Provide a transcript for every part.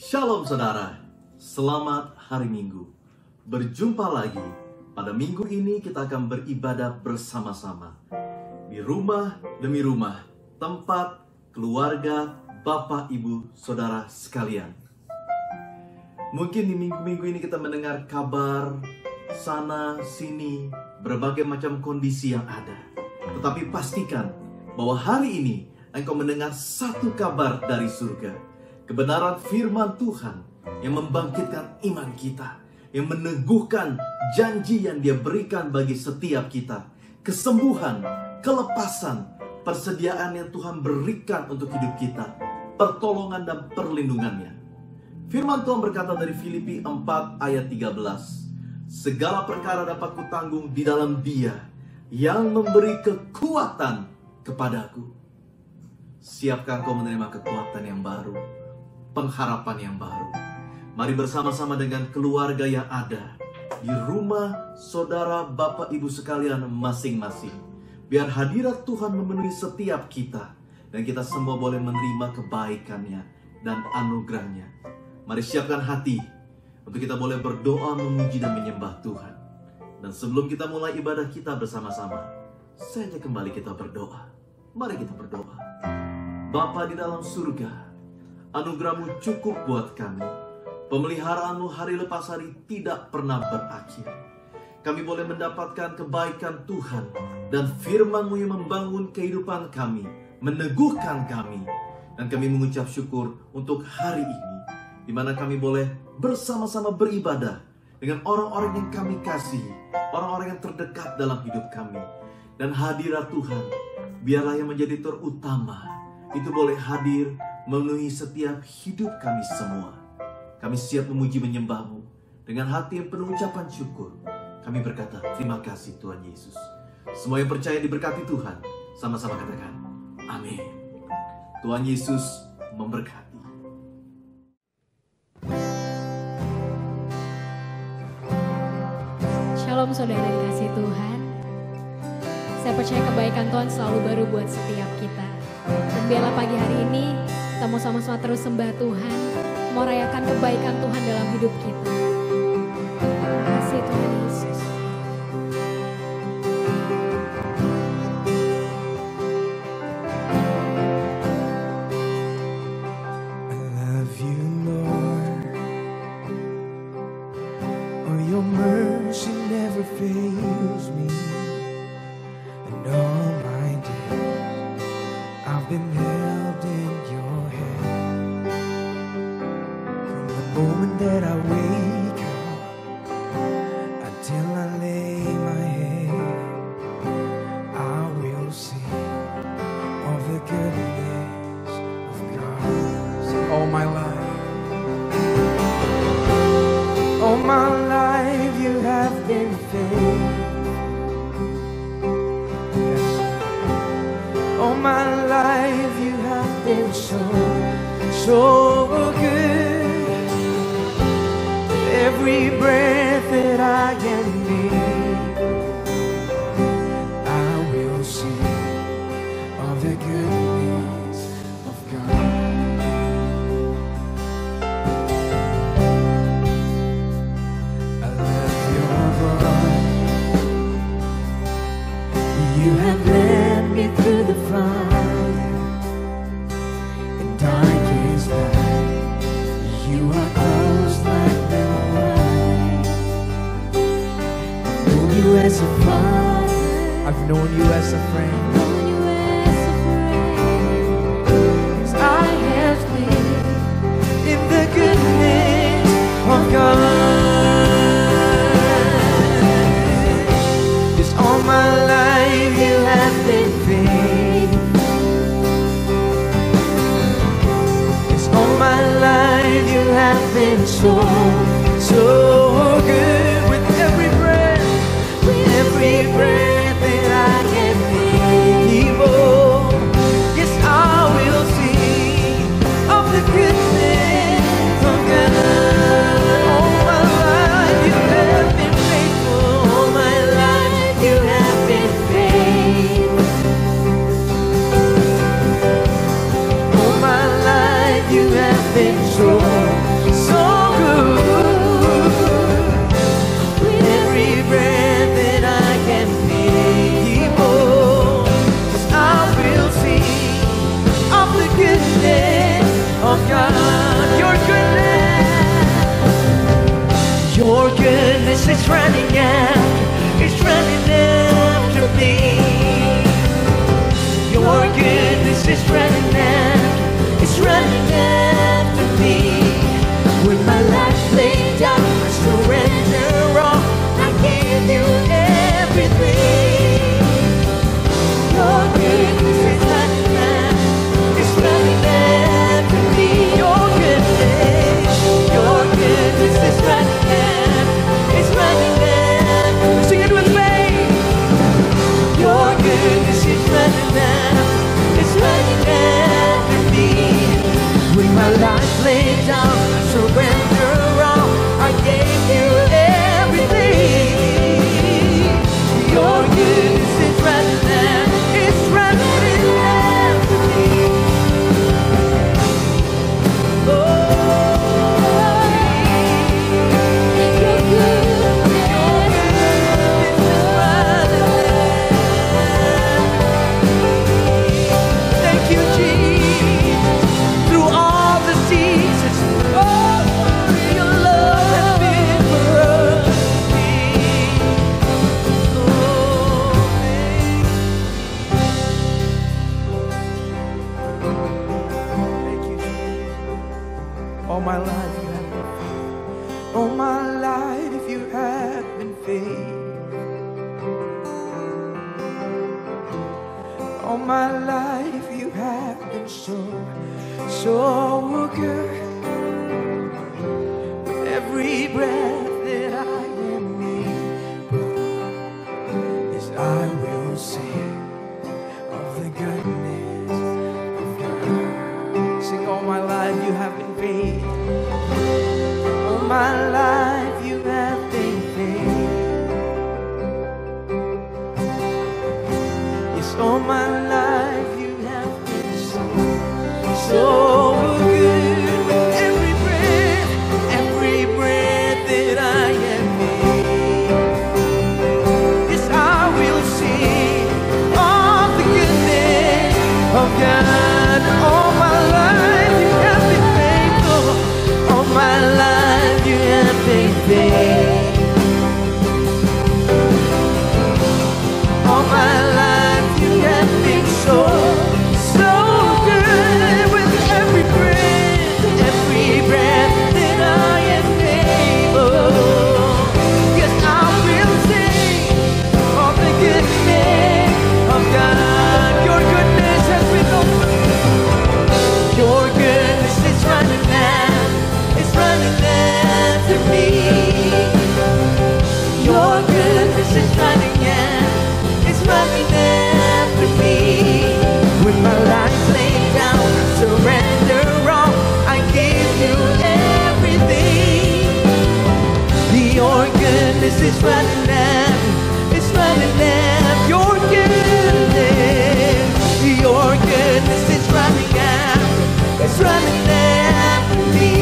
Shalom saudara, selamat hari Minggu. Berjumpa lagi. Pada minggu ini kita akan beribadah bersama-sama di rumah demi rumah, tempat keluarga, Bapak, Ibu, Saudara sekalian. Mungkin di minggu-minggu ini kita mendengar kabar sana sini, berbagai macam kondisi yang ada. Tetapi pastikan bahwa hari ini engkau mendengar satu kabar dari surga. Kebenaran firman Tuhan yang membangkitkan iman kita, yang meneguhkan janji yang Dia berikan bagi setiap kita. Kesembuhan, kelepasan, persediaan yang Tuhan berikan untuk hidup kita, pertolongan dan perlindungannya. Firman Tuhan berkata dari Filipi 4 ayat 13, segala perkara dapat kutanggung di dalam Dia yang memberi kekuatan kepadaku. Siapkah kau menerima kekuatan yang baru, pengharapan yang baru? Mari bersama-sama dengan keluarga yang ada di rumah saudara, Bapak, Ibu sekalian masing-masing. Biar hadirat Tuhan memenuhi setiap kita, dan kita semua boleh menerima kebaikannya dan anugerahnya. Mari siapkan hati untuk kita boleh berdoa, memuji dan menyembah Tuhan. Dan sebelum kita mulai ibadah kita bersama-sama, saja kembali kita berdoa. Mari kita berdoa. Bapa di dalam surga, anugerah-Mu cukup buat kami. Pemeliharaan-Mu hari lepas hari tidak pernah berakhir. Kami boleh mendapatkan kebaikan Tuhan dan firman-Mu yang membangun kehidupan kami, meneguhkan kami. Dan kami mengucap syukur untuk hari ini, di mana kami boleh bersama-sama beribadah dengan orang-orang yang kami kasihi, orang-orang yang terdekat dalam hidup kami. Dan hadirat Tuhan, biarlah yang menjadi terutama, itu boleh hadir memenuhi setiap hidup kami semua. Kami siap memuji menyembah-Mu dengan hati yang penuh ucapan syukur. Kami berkata, terima kasih Tuhan Yesus. Semua yang percaya diberkati Tuhan, sama-sama katakan, amin. Tuhan Yesus memberkati. Shalom saudara dikasih Tuhan. Saya percaya kebaikan Tuhan selalu baru buat setiap kita. Dan biarlah pagi hari ini kita mau sama-sama terus sembah Tuhan, mau rayakan kebaikan Tuhan dalam hidup kita. Terima kasih Tuhan Yesus. I love you, Lord. Oh, your mercy never fails me. And all my days I've been held in your hand. From the moment that I wake up until I lay my head, I will sing of the goodness of God. Sing all my life. All my life you have been faithful. Yes. All my life you have been so good. Every breath that I am able, I will sing of the goodness of God. I love your voice. You have led me through the fire and darkest night. You are close like no one. I've known you as a father. I've known you as a friend. As I have lived in the goodness of God. Just all my life you have been faithful. Just all my life you have been so good. With every breath that I am able, yes, I will sing of the goodness of God. All my life you have been faithful. All my life you have been faithful. All my life you have been so running after, it's running after me. Your goodness is running after, it's running after me. With my life laid down, I surrender all, I give you everything. Your goodness is running after, it's running after me. Your goodness is running after, it's running after. Sing it with me. Your goodness is running after, it's running after me. With my life laid down, I surrender all, I gave you everything. Your goodness is running after, it's running after me. Oh, your goodness is running after. Thank you, Jesus. Through all the seasons, oh, your love has been for us. Thank you, Jesus. All my life you have been faithful. All my life you have been faithful. All my life you have been so good. With every breath that I am able, yes, I will sing of the goodness of God. Sing, all my life you have been faithful. All my life you have been faithful. Yes, all my life you have been so good. With every breath that I am able, yes, I will sing of the goodness of God. All my life you have been faithful. All my life you have been faithful. All my life you have been so good. With every breath that I am able, yes, I will sing of the goodness of God. Your goodness has been open. Your goodness is running after, it's running after me. Your goodness is running after, it's running after me. With my life laid down, surrender all, I give you everything. Your goodness is running after, it's running after. Your goodness is running after, it's running after me.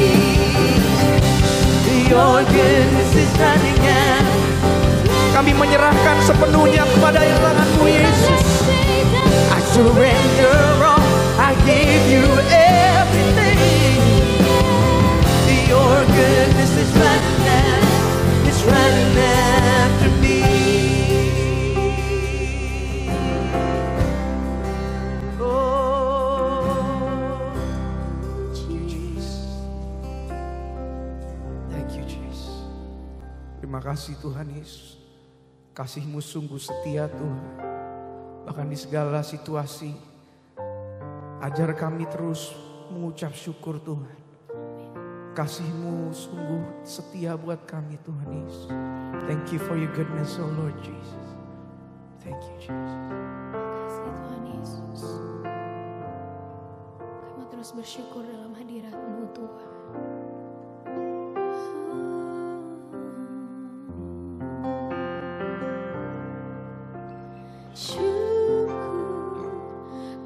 Your goodness is running after. Kami menyerahkan sepenuhnya kepada tangan-Mu, Yesus. I surrender all, I give you everything. Your goodness is running after, it's running after me. Oh, Jesus. Thank you, Jesus. Terima kasih Tuhan Yesus. Kasih-Mu sungguh setia Tuhan. Bahkan di segala situasi, ajar kami terus mengucap syukur Tuhan. Kasih-Mu sungguh setia buat kami Tuhan Yesus. Thank you for your goodness, oh Lord Jesus. Thank you, Jesus. Kasih Tuhan Yesus. Kami terus bersyukur dalam hadirat-Mu Tuhan. Syukur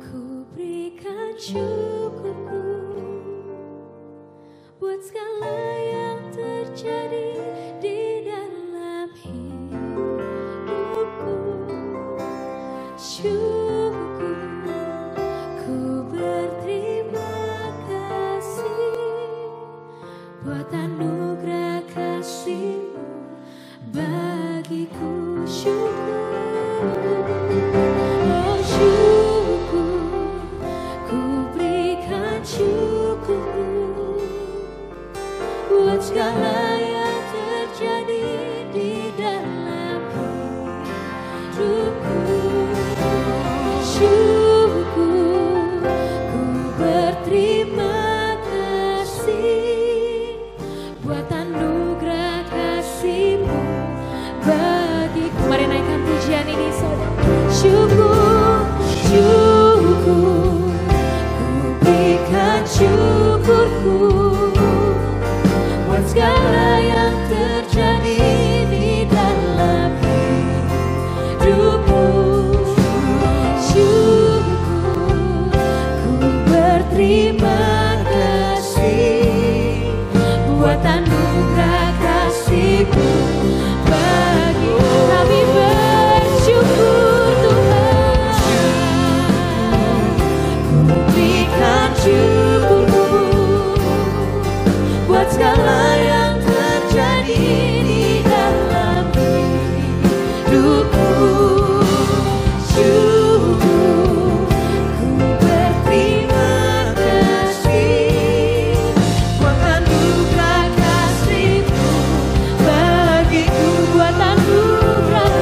ku berikan syukurku buat segala yang terjadi di dalam hidupku. Syukur ku berterima kasih segala yang terjadi di dalam hidupku. Syukur, ku berterima kasih buat anugerah kasih-Mu bagiku. Mari naikkan pujian ini saudara. Syukur, syukur, ku berikan syukurku buat segala yang terjadi di dalam hidupku. Syukur, ku berterima kasih buat anugerah kasih-Mu bagi kami bersyukur Tuhan. Ku berikan syukurku buat segala yang terjadi di dalam hidupku. Syukur, ku berterima kasih buat anugerah kasih-Mu bagiku, buat anugerah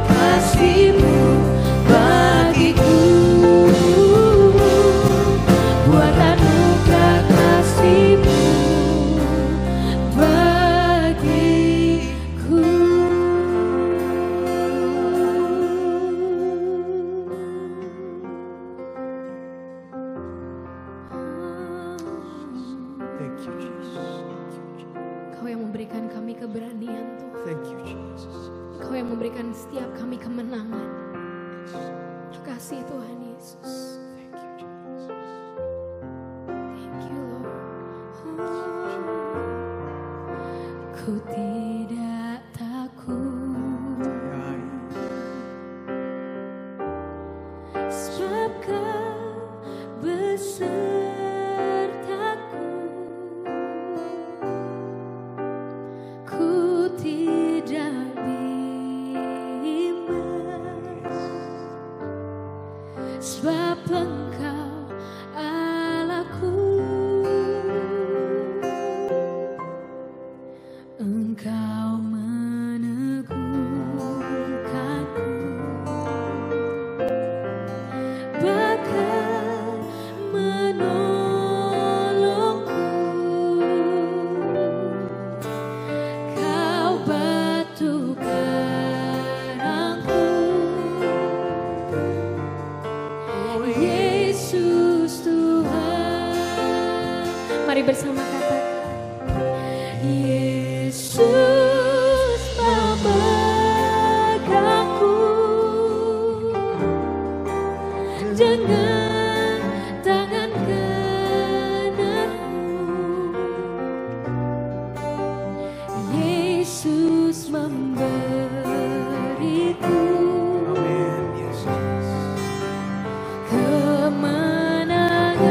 kasih-Mu bagiku, buat anugerah kasih-Mu bagiku. Thank you, Jesus. Kau yang memberikan kami keberanian Tuhan. Thank you, Jesus. Kau yang memberikan setiap kami kemenangan. Terima kasih Tuhan Yesus. Thank you, Jesus. Thank you Lord. Ku tidak takut Ya, sebab Kau besertaku. Ku tidak bimbang sebab Engkau Allahku. Engkau meneguhkanku, bahkan menolongku. Kau batu karangku, Yesus Tuhan. Mari bersama katakan, Yesus memegangku dengan tangan kananmu. Yesus memberiku amin, Yesus. kemenangan.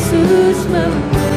Yesus memberiku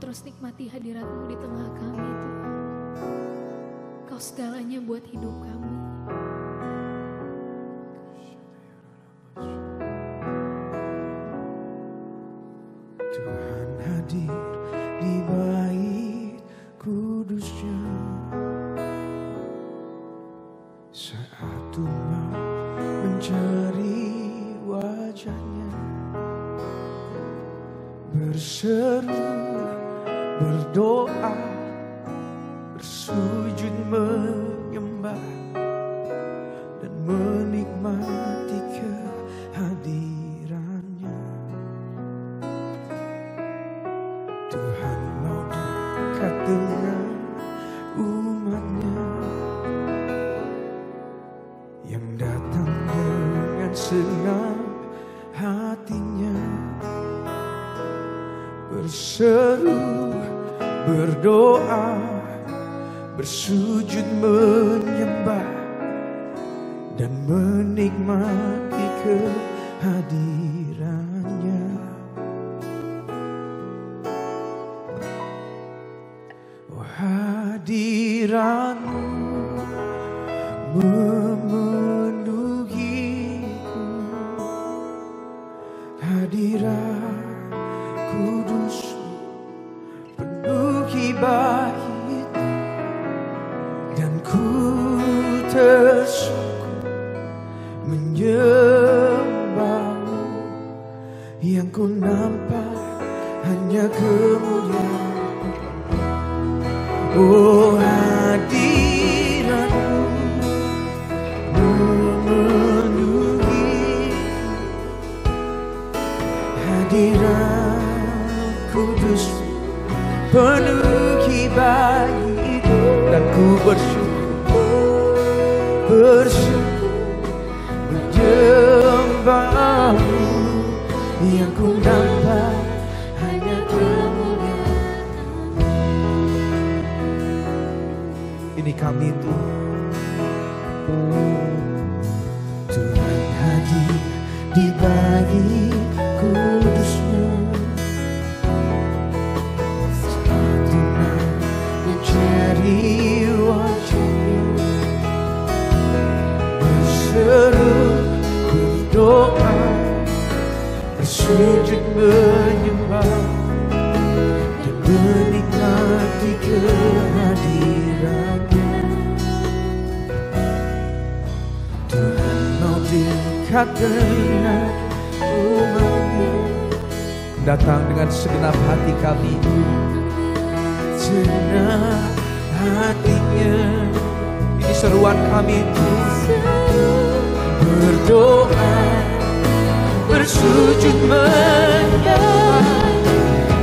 terus nikmati hadirat-Mu di tengah kami, Tuhan. Kau segalanya buat hidup kami. Tuhan hadir di bait kudus-Nya saat umat mencari wajah-Nya, berseru, berdoa, bersujud menyembah dan menikmati kehadiran-Nya. Tuhan mau dekat dengan umat-Nya yang datang dengan senang hatinya, berseru, berdoa, bersujud menyembah dan menikmati kehadiran-Nya. Oh, hadirat-Mu memenuhiku, hadirat kudus penuhi bait, dan ku tersungkur menyembah-Mu. Yang ku nampak hanya kemuliaan. Oh, hadirat-Mu memenuhi, hadirat kudus penuhi bait, dan ku bersyukur menyembah-Mu. Yang ku nampak hanya kemuliaan. Ini kami Tuhan hadir di bait kudus-Nya saat umat mencari wajah-Nya, berseru, berdoa, bersujud menyembah dan menikmati kehadiran-Nya. Tuhan mau dekat dengan umat-Nya, datang dengan segenap hati kami, segenap hatinya. Ini seruan kami, berdoa, bersujud menyembah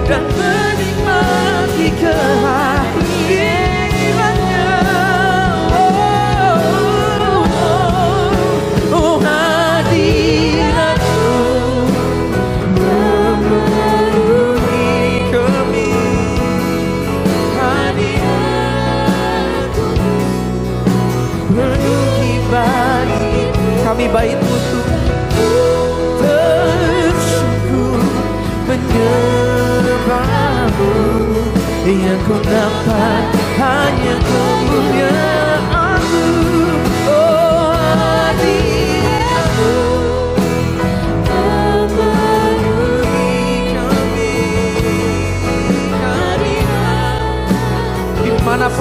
dan menikmati kehadiran-Nya. Oh, hadirat-Mu memenuhi kami, hadirat-Mu penuhi bait kami, bait-Mu tersyukur menyembah-Mu. Yang ku nampak hanya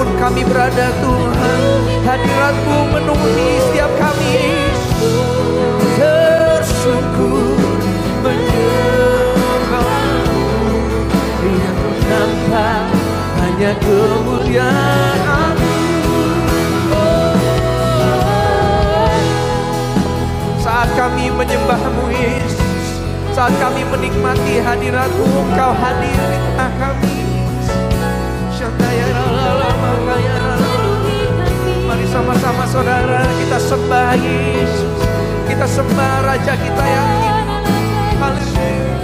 Dimanapun kami berada Tuhan, hadirat-Mu memenuhi setiap kami. Tersyukur menyembah-Mu, yang ku nampak hanya kemuliaan-Mu. Saat kami menyembah-Mu Yesus, saat kami menikmati hadirat-Mu, Engkau hadir di tengah kami. Mari sama-sama saudara kita sembah Yesus, kita sembah Raja kita yang hidup. Haleluya.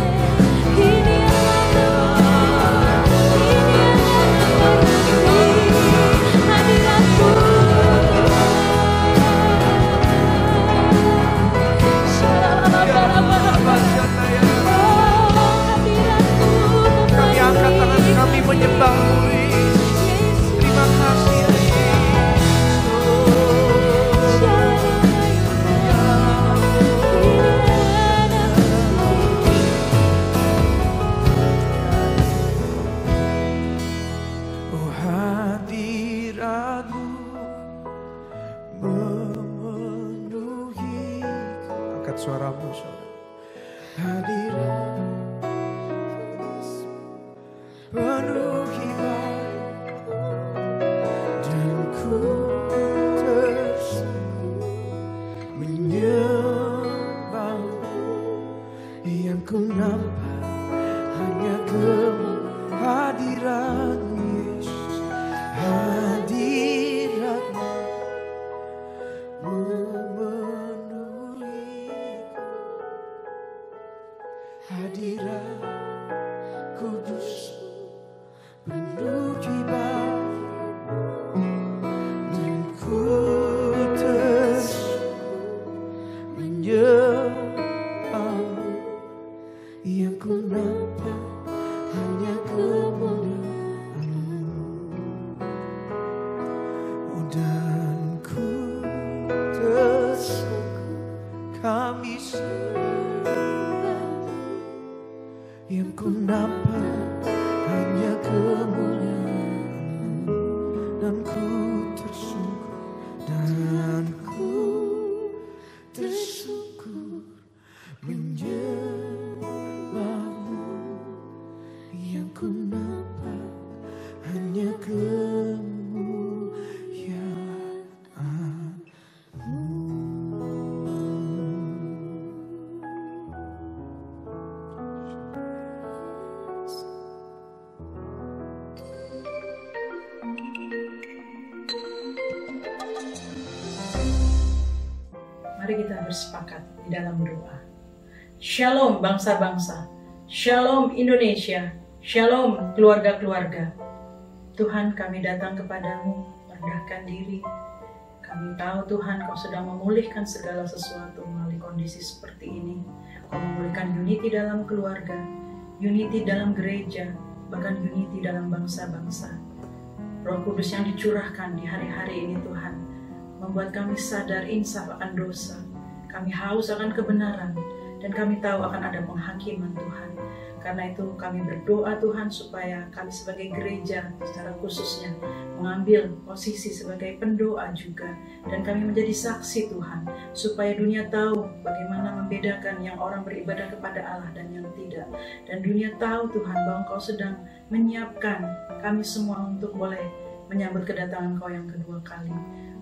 Kami angkat tangan kami menyembah-Mu Yesus. Terima kasih ya Yesus. Oh hadirat-Mu memenuhi. Angkat suaramu saudara. Hadirat penuhi dan ku tersungguh menyembah-Mu, yang ku nampak hanya kehadirat-Mu Yesus. Hadirat-Mu memenuhi, hadirat kudus menuju bau dan ku tersungguh menyembah-Mu, yang ku nampak hanya kemuliaan-Mu. Oh dan ku tersungguh kami sembah, yang ku nampak hanya kemuliaan-Mu, dan ku tersungguh menyembah-Mu, yang ku nampak hanya kemuliaan-Mu. Mari kita bersepakat di dalam doa. Shalom bangsa-bangsa, Shalom Indonesia, Shalom keluarga-keluarga. Tuhan, kami datang kepadamu, merendahkan diri. Kami tahu Tuhan, Kau sedang memulihkan segala sesuatu melalui kondisi seperti ini. Kau memulihkan unity dalam keluarga, unity dalam gereja, bahkan unity dalam bangsa-bangsa. Roh Kudus yang dicurahkan di hari-hari ini Tuhan, membuat kami sadar insaf akan dosa. Kami haus akan kebenaran, dan kami tahu akan ada penghakiman Tuhan. Karena itu kami berdoa Tuhan supaya kami sebagai gereja secara khususnya mengambil posisi sebagai pendoa juga. Dan kami menjadi saksi Tuhan, supaya dunia tahu bagaimana membedakan yang orang beribadah kepada Allah dan yang tidak. Dan dunia tahu Tuhan bahwa Kau sedang menyiapkan kami semua untuk boleh menyambut kedatangan Kau yang kedua kali.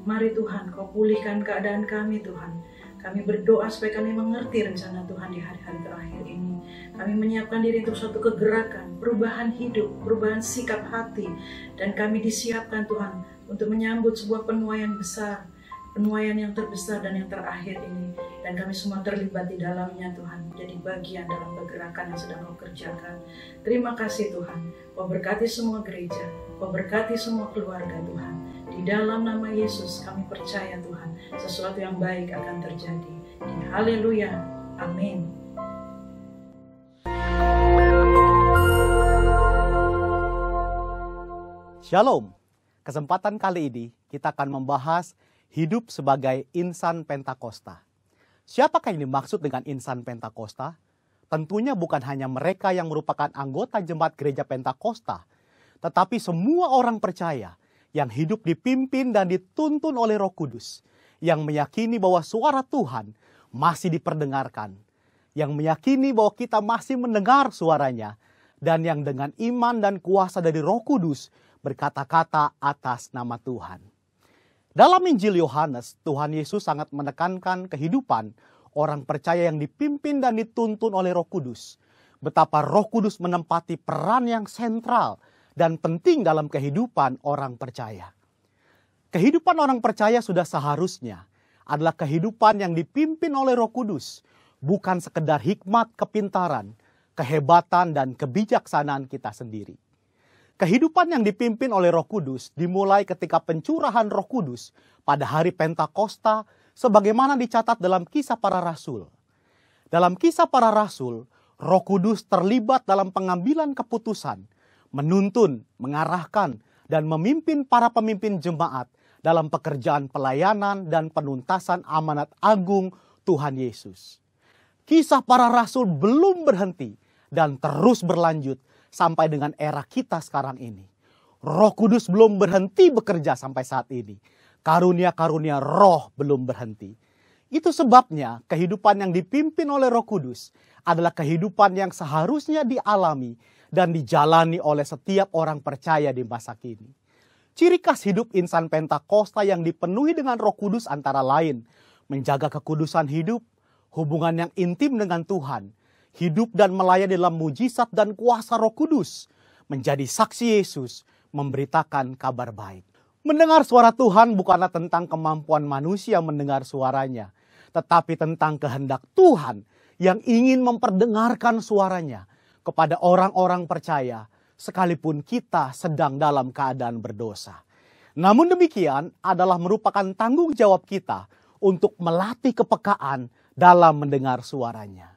Mari Tuhan, Kau pulihkan keadaan kami Tuhan. Kami berdoa supaya kami mengerti rencana Tuhan di hari-hari terakhir ini. Kami menyiapkan diri untuk suatu kegerakan, perubahan hidup, perubahan sikap hati. Dan kami disiapkan Tuhan untuk menyambut sebuah penuaian besar, penuaian yang terbesar dan yang terakhir ini. Dan kami semua terlibat di dalamnya Tuhan, menjadi bagian dalam pergerakan yang sedang Kau kerjakan. Terima kasih Tuhan, Kau berkati semua gereja, Kau berkati semua keluarga Tuhan. Di dalam nama Yesus kami percaya Tuhan, sesuatu yang baik akan terjadi. Haleluya, amin. Shalom, kesempatan kali ini kita akan membahas hidup sebagai insan Pentakosta. Siapakah yang dimaksud dengan insan Pentakosta? Tentunya bukan hanya mereka yang merupakan anggota jemaat gereja Pentakosta, tetapi semua orang percaya yang hidup dipimpin dan dituntun oleh Roh Kudus, yang meyakini bahwa suara Tuhan masih diperdengarkan, yang meyakini bahwa kita masih mendengar suaranya, dan yang dengan iman dan kuasa dari Roh Kudus berkata-kata atas nama Tuhan. Dalam Injil Yohanes, Tuhan Yesus sangat menekankan kehidupan orang percaya yang dipimpin dan dituntun oleh Roh Kudus. Betapa Roh Kudus menempati peran yang sentral dan penting dalam kehidupan orang percaya. Kehidupan orang percaya sudah seharusnya adalah kehidupan yang dipimpin oleh Roh Kudus, bukan sekedar hikmat, kepintaran, kehebatan, dan kebijaksanaan kita sendiri. Kehidupan yang dipimpin oleh Roh Kudus dimulai ketika pencurahan Roh Kudus pada hari Pentakosta sebagaimana dicatat dalam Kisah Para Rasul. Dalam Kisah Para Rasul, Roh Kudus terlibat dalam pengambilan keputusan, menuntun, mengarahkan, dan memimpin para pemimpin jemaat dalam pekerjaan pelayanan dan penuntasan amanat agung Tuhan Yesus. Kisah Para Rasul belum berhenti dan terus berlanjut sampai dengan era kita sekarang ini. Roh Kudus belum berhenti bekerja sampai saat ini. Karunia-karunia roh belum berhenti. Itu sebabnya kehidupan yang dipimpin oleh Roh Kudus adalah kehidupan yang seharusnya dialami dan dijalani oleh setiap orang percaya di masa kini. Ciri khas hidup insan Pentakosta yang dipenuhi dengan Roh Kudus antara lain menjaga kekudusan hidup, hubungan yang intim dengan Tuhan, hidup dan melayani dalam mujizat dan kuasa Roh Kudus, menjadi saksi Yesus, memberitakan kabar baik. Mendengar suara Tuhan bukanlah tentang kemampuan manusia mendengar suaranya, tetapi tentang kehendak Tuhan yang ingin memperdengarkan suaranya kepada orang-orang percaya, sekalipun kita sedang dalam keadaan berdosa. Namun demikian adalah merupakan tanggung jawab kita untuk melatih kepekaan dalam mendengar suaranya.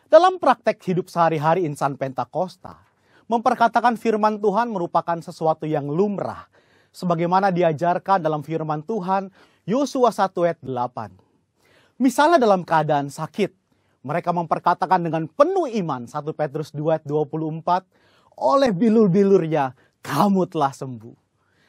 Dalam praktek hidup sehari-hari insan Pentakosta, memperkatakan firman Tuhan merupakan sesuatu yang lumrah, sebagaimana diajarkan dalam firman Tuhan Yosua 1 ayat 8. Misalnya dalam keadaan sakit, mereka memperkatakan dengan penuh iman 1 Petrus 2 ayat 24, oleh bilur-bilurnya kamu telah sembuh.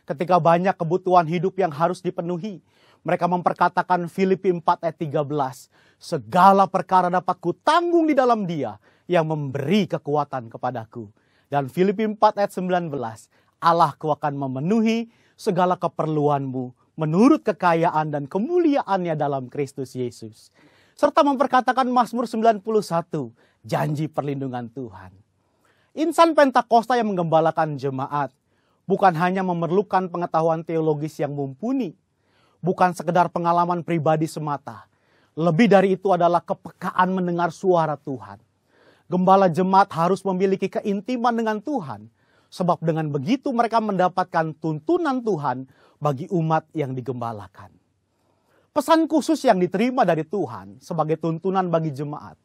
Ketika banyak kebutuhan hidup yang harus dipenuhi, mereka memperkatakan Filipi 4 ayat 13, segala perkara dapat kutanggung di dalam Dia yang memberi kekuatan kepadaku. Dan Filipi 4 ayat 19, Allahku akan memenuhi segala keperluanmu menurut kekayaan dan kemuliaannya dalam Kristus Yesus. Serta memperkatakan Mazmur 91, janji perlindungan Tuhan. Insan Pentakosta yang menggembalakan jemaat bukan hanya memerlukan pengetahuan teologis yang mumpuni, bukan sekedar pengalaman pribadi semata. Lebih dari itu adalah kepekaan mendengar suara Tuhan. Gembala jemaat harus memiliki keintiman dengan Tuhan, sebab dengan begitu mereka mendapatkan tuntunan Tuhan bagi umat yang digembalakan. Pesan khusus yang diterima dari Tuhan sebagai tuntunan bagi jemaat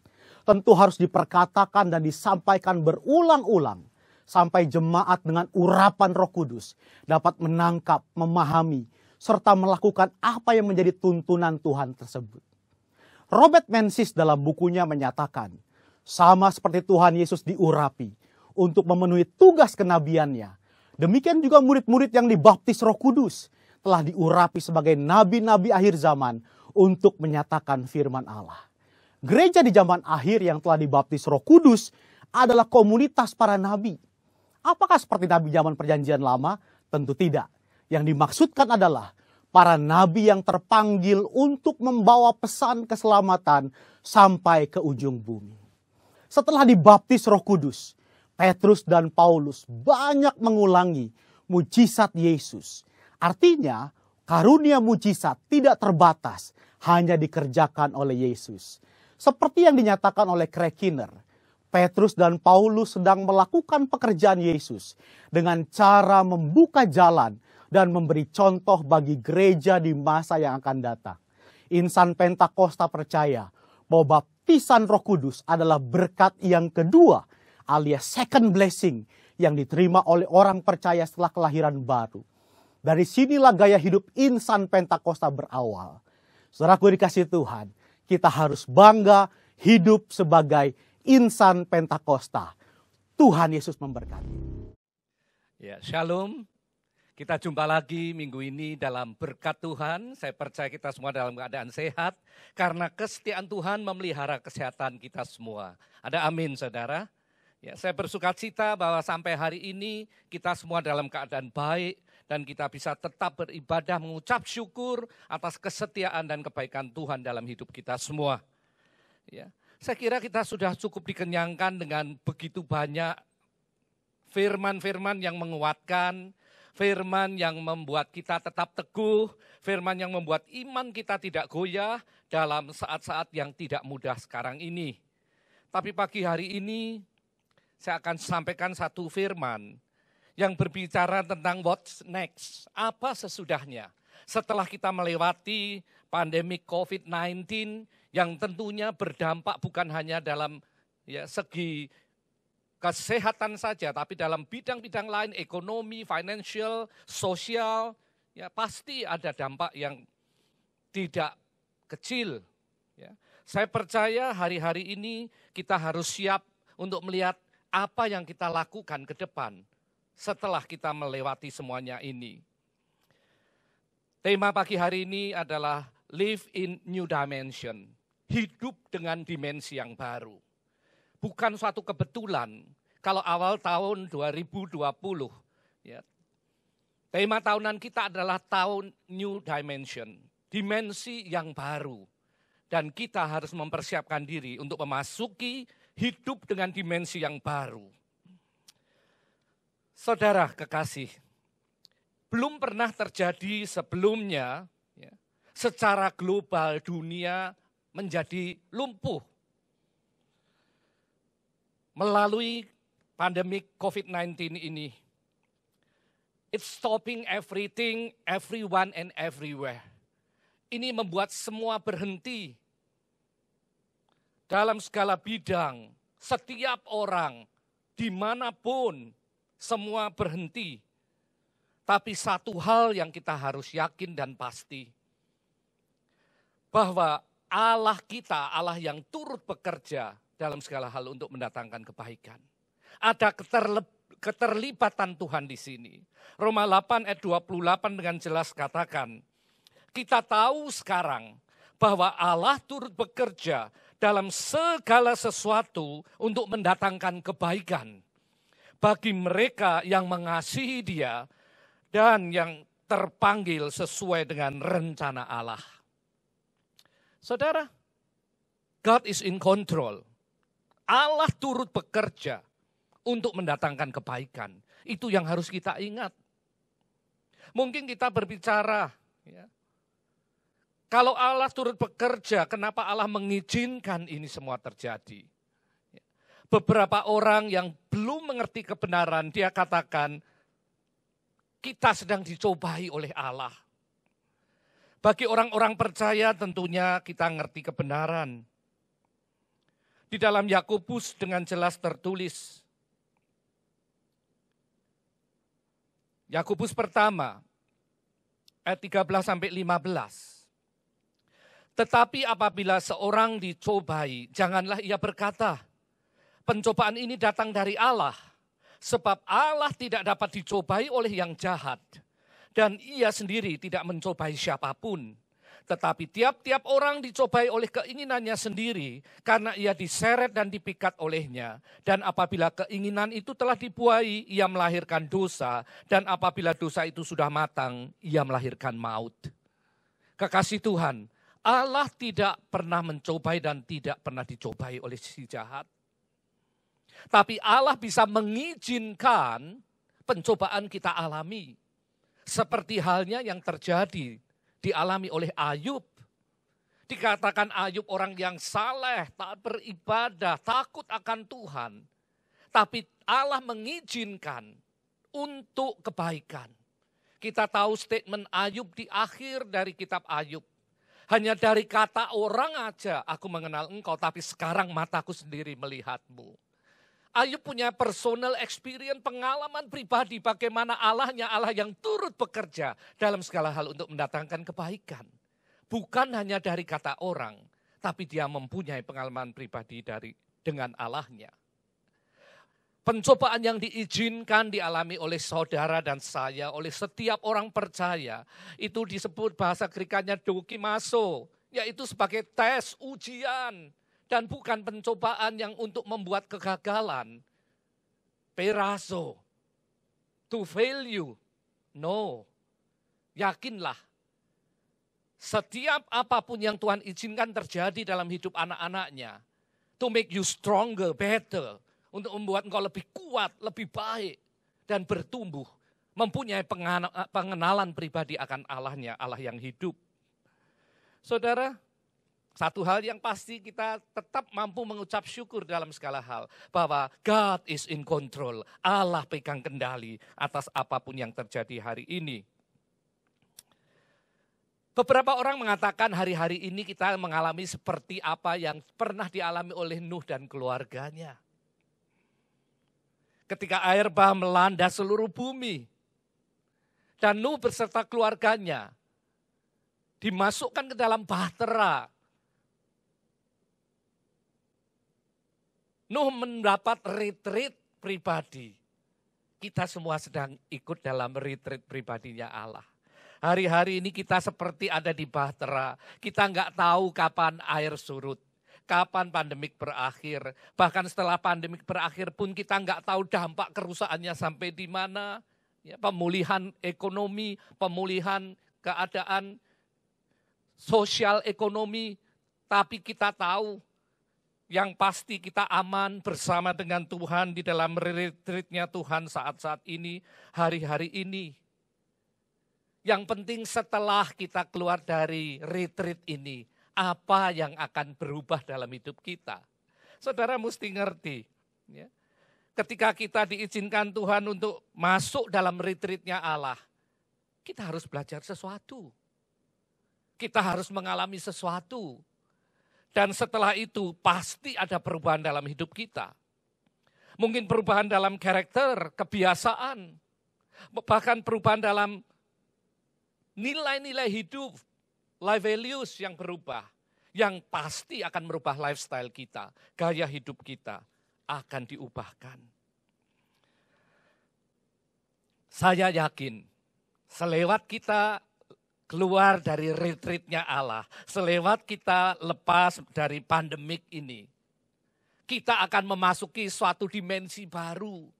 tentu harus diperkatakan dan disampaikan berulang-ulang sampai jemaat dengan urapan Roh Kudus dapat menangkap, memahami, serta melakukan apa yang menjadi tuntunan Tuhan tersebut. Robert Menzies dalam bukunya menyatakan, sama seperti Tuhan Yesus diurapi untuk memenuhi tugas kenabiannya, demikian juga murid-murid yang dibaptis Roh Kudus telah diurapi sebagai nabi-nabi akhir zaman untuk menyatakan firman Allah. Gereja di zaman akhir yang telah dibaptis Roh Kudus adalah komunitas para nabi. Apakah seperti nabi zaman Perjanjian Lama? Tentu tidak. Yang dimaksudkan adalah para nabi yang terpanggil untuk membawa pesan keselamatan sampai ke ujung bumi. Setelah dibaptis Roh Kudus, Petrus dan Paulus banyak mengulangi mujizat Yesus. Artinya, karunia mujizat tidak terbatas, hanya dikerjakan oleh Yesus. Seperti yang dinyatakan oleh Craig Kinner, Petrus dan Paulus sedang melakukan pekerjaan Yesus dengan cara membuka jalan dan memberi contoh bagi gereja di masa yang akan datang. Insan Pentakosta percaya bahwa baptisan Roh Kudus adalah berkat yang kedua alias second blessing yang diterima oleh orang percaya setelah kelahiran baru. Dari sinilah gaya hidup insan Pentakosta berawal. Saudaraku dikasihi Tuhan, kita harus bangga hidup sebagai insan Pentakosta. Tuhan Yesus memberkati. Ya, shalom. Kita jumpa lagi minggu ini dalam berkat Tuhan. Saya percaya kita semua dalam keadaan sehat karena kesetiaan Tuhan memelihara kesehatan kita semua. Ada amin, saudara? Ya, saya bersukacita bahwa sampai hari ini kita semua dalam keadaan baik dan kita bisa tetap beribadah mengucap syukur atas kesetiaan dan kebaikan Tuhan dalam hidup kita semua. Ya, saya kira kita sudah cukup dikenyangkan dengan begitu banyak firman-firman yang menguatkan, firman yang membuat kita tetap teguh, firman yang membuat iman kita tidak goyah dalam saat-saat yang tidak mudah sekarang ini. Tapi pagi hari ini saya akan sampaikan satu firman yang berbicara tentang what's next, apa sesudahnya. Setelah kita melewati pandemi COVID-19 yang tentunya berdampak bukan hanya dalam segi kesehatan saja, tapi dalam bidang-bidang lain, ekonomi, financial, sosial, ya pasti ada dampak yang tidak kecil. Ya. Saya percaya hari-hari ini kita harus siap untuk melihat apa yang kita lakukan ke depan setelah kita melewati semuanya ini. Tema pagi hari ini adalah Live in New Dimension, hidup dengan dimensi yang baru. Bukan suatu kebetulan kalau awal tahun 2020, ya, tema tahunan kita adalah tahun New Dimension, dimensi yang baru. Dan kita harus mempersiapkan diri untuk memasuki hidup dengan dimensi yang baru. Saudara kekasih, belum pernah terjadi sebelumnya ya, secara global dunia menjadi lumpuh melalui pandemi COVID-19 ini. It's stopping everything, everyone and everywhere. Ini membuat semua berhenti. Dalam segala bidang, setiap orang, dimanapun, semua berhenti. Tapi satu hal yang kita harus yakin dan pasti, bahwa Allah kita, Allah yang turut bekerja dalam segala hal untuk mendatangkan kebaikan. Ada keterlibatan Tuhan di sini. Roma 8 ayat 28 dengan jelas katakan, kita tahu sekarang bahwa Allah turut bekerja dalam segala sesuatu untuk mendatangkan kebaikan bagi mereka yang mengasihi Dia dan yang terpanggil sesuai dengan rencana Allah. Saudara, God is in control. Allah turut bekerja untuk mendatangkan kebaikan. Itu yang harus kita ingat. Mungkin kita berbicara, ya, kalau Allah turut bekerja, kenapa Allah mengizinkan ini semua terjadi? Beberapa orang yang belum mengerti kebenaran, dia katakan, kita sedang dicobai oleh Allah. Bagi orang-orang percaya tentunya kita ngerti kebenaran. Di dalam Yakobus dengan jelas tertulis, Yakobus pertama, ayat 13-15. Tetapi apabila seorang dicobai, janganlah ia berkata, pencobaan ini datang dari Allah. Sebab Allah tidak dapat dicobai oleh yang jahat. Dan ia sendiri tidak mencobai siapapun. Tetapi tiap-tiap orang dicobai oleh keinginannya sendiri. Karena ia diseret dan dipikat olehnya. Dan apabila keinginan itu telah dibuai, ia melahirkan dosa. Dan apabila dosa itu sudah matang, ia melahirkan maut. Kekasih Tuhan, Allah tidak pernah mencobai dan tidak pernah dicobai oleh si jahat. Tapi Allah bisa mengizinkan pencobaan kita alami. Seperti halnya yang terjadi dialami oleh Ayub. Dikatakan Ayub orang yang saleh, taat beribadah, takut akan Tuhan. Tapi Allah mengizinkan untuk kebaikan. Kita tahu statement Ayub di akhir dari kitab Ayub. Hanya dari kata orang aja aku mengenal engkau, tapi sekarang mataku sendiri melihatmu. Ayub punya personal experience, pengalaman pribadi bagaimana Allahnya Allah yang turut bekerja dalam segala hal untuk mendatangkan kebaikan. Bukan hanya dari kata orang, tapi dia mempunyai pengalaman pribadi dengan Allahnya. Pencobaan yang diizinkan dialami oleh saudara dan saya, oleh setiap orang percaya, itu disebut bahasa Grekanya dokimaso, yaitu sebagai tes, ujian, dan bukan pencobaan yang untuk membuat kegagalan. Peraso, to fail you, no. Yakinlah, setiap apapun yang Tuhan izinkan terjadi dalam hidup anak-anaknya, to make you stronger, better, untuk membuat engkau lebih kuat, lebih baik, dan bertumbuh. Mempunyai pengenalan pribadi akan Allahnya, Allah yang hidup. Saudara, satu hal yang pasti kita tetap mampu mengucap syukur dalam segala hal. Bahwa God is in control, Allah pegang kendali atas apapun yang terjadi hari ini. Beberapa orang mengatakan hari-hari ini kita mengalami seperti apa yang pernah dialami oleh Nuh dan keluarganya. Ketika air bah melanda seluruh bumi. Dan Nuh beserta keluarganya dimasukkan ke dalam bahtera. Nuh mendapat retreat pribadi. Kita semua sedang ikut dalam retreat pribadinya Allah. Hari-hari ini kita seperti ada di bahtera. Kita nggak tahu kapan air surut. Kapan pandemik berakhir. Bahkan setelah pandemik berakhir pun kita nggak tahu dampak kerusakannya sampai di mana. Ya, pemulihan ekonomi, pemulihan keadaan sosial ekonomi. Tapi kita tahu yang pasti kita aman bersama dengan Tuhan di dalam retreatnya Tuhan saat-saat ini, hari-hari ini. Yang penting setelah kita keluar dari retreat ini, apa yang akan berubah dalam hidup kita. Saudara mesti ngerti. Ya. Ketika kita diizinkan Tuhan untuk masuk dalam retreatnya Allah, kita harus belajar sesuatu. Kita harus mengalami sesuatu. Dan setelah itu pasti ada perubahan dalam hidup kita. Mungkin perubahan dalam karakter, kebiasaan. Bahkan perubahan dalam nilai-nilai hidup. Life values yang berubah, yang pasti akan merubah lifestyle kita, gaya hidup kita akan diubahkan. Saya yakin, selewat kita keluar dari retreatnya Allah, selewat kita lepas dari pandemik ini, kita akan memasuki suatu dimensi baru.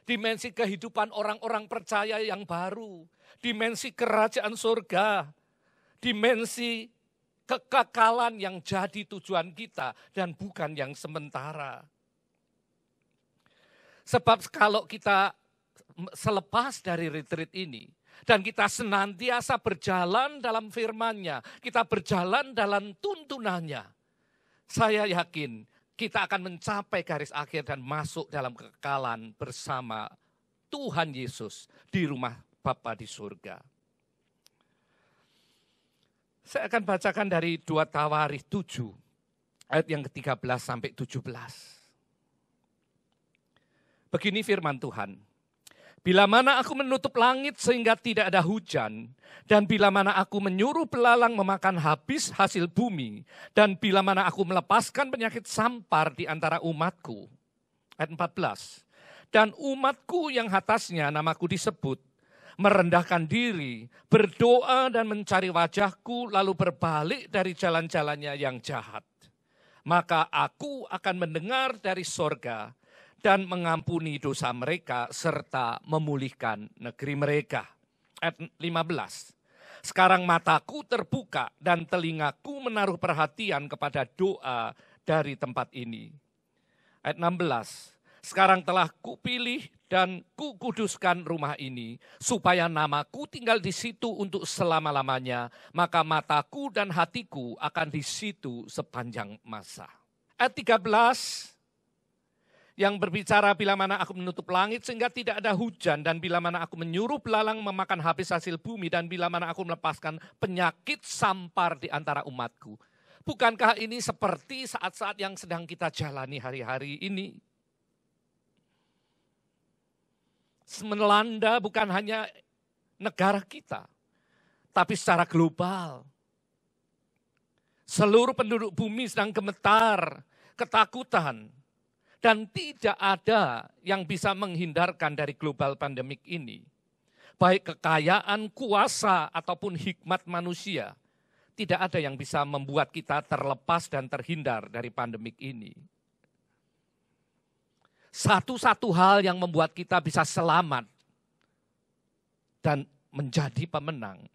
Dimensi kehidupan orang-orang percaya yang baru, dimensi kerajaan surga, dimensi kekekalan yang jadi tujuan kita dan bukan yang sementara. Sebab kalau kita selepas dari retreat ini dan kita senantiasa berjalan dalam firman-Nya, kita berjalan dalam tuntunannya, saya yakin kita akan mencapai garis akhir dan masuk dalam kekekalan bersama Tuhan Yesus di rumah Bapa di surga. Saya akan bacakan dari 2 Tawarikh 7, ayat yang ke-13 sampai 17. Begini firman Tuhan. Bila mana aku menutup langit sehingga tidak ada hujan, dan bila mana aku menyuruh belalang memakan habis hasil bumi, dan bila mana aku melepaskan penyakit sampar di antara umatku. Ayat 14. Dan umatku yang atasnya namaku disebut, merendahkan diri, berdoa dan mencari wajahku, lalu berbalik dari jalan-jalannya yang jahat. Maka aku akan mendengar dari sorga dan mengampuni dosa mereka serta memulihkan negeri mereka. Ayat 15. Sekarang mataku terbuka dan telingaku menaruh perhatian kepada doa dari tempat ini. Ayat 16. Sekarang telah kupilih dan kukuduskan rumah ini, supaya namaku tinggal di situ untuk selama-lamanya, maka mataku dan hatiku akan di situ sepanjang masa. Ayat 13, yang berbicara bila mana aku menutup langit sehingga tidak ada hujan, dan bila mana aku menyuruh belalang memakan habis hasil bumi, dan bila mana aku melepaskan penyakit sampar di antara umatku. Bukankah ini seperti saat-saat yang sedang kita jalani hari-hari ini? Melanda bukan hanya negara kita, tapi secara global. Seluruh penduduk bumi sedang gemetar, ketakutan. Dan tidak ada yang bisa menghindarkan dari global pandemik ini. Baik kekayaan, kuasa, ataupun hikmat manusia. Tidak ada yang bisa membuat kita terlepas dan terhindar dari pandemik ini. Satu-satu hal yang membuat kita bisa selamat dan menjadi pemenang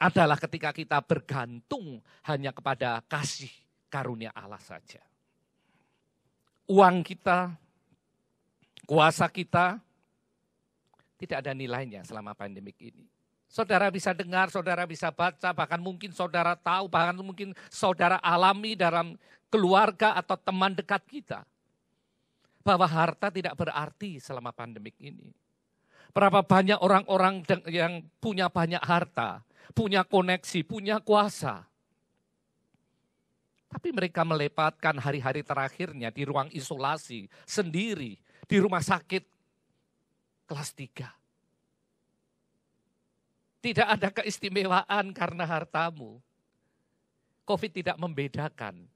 adalah ketika kita bergantung hanya kepada kasih karunia Allah saja. Uang kita, kuasa kita, tidak ada nilainya selama pandemik ini. Saudara bisa dengar, saudara bisa baca, bahkan mungkin saudara tahu, bahkan mungkin saudara alami dalam keluarga atau teman dekat kita. Bahwa harta tidak berarti selama pandemik ini. Berapa banyak orang-orang yang punya banyak harta, punya koneksi, punya kuasa. Tapi mereka melepaskan hari-hari terakhirnya di ruang isolasi, sendiri, di rumah sakit kelas 3. Tidak ada keistimewaan karena hartamu. COVID tidak membedakan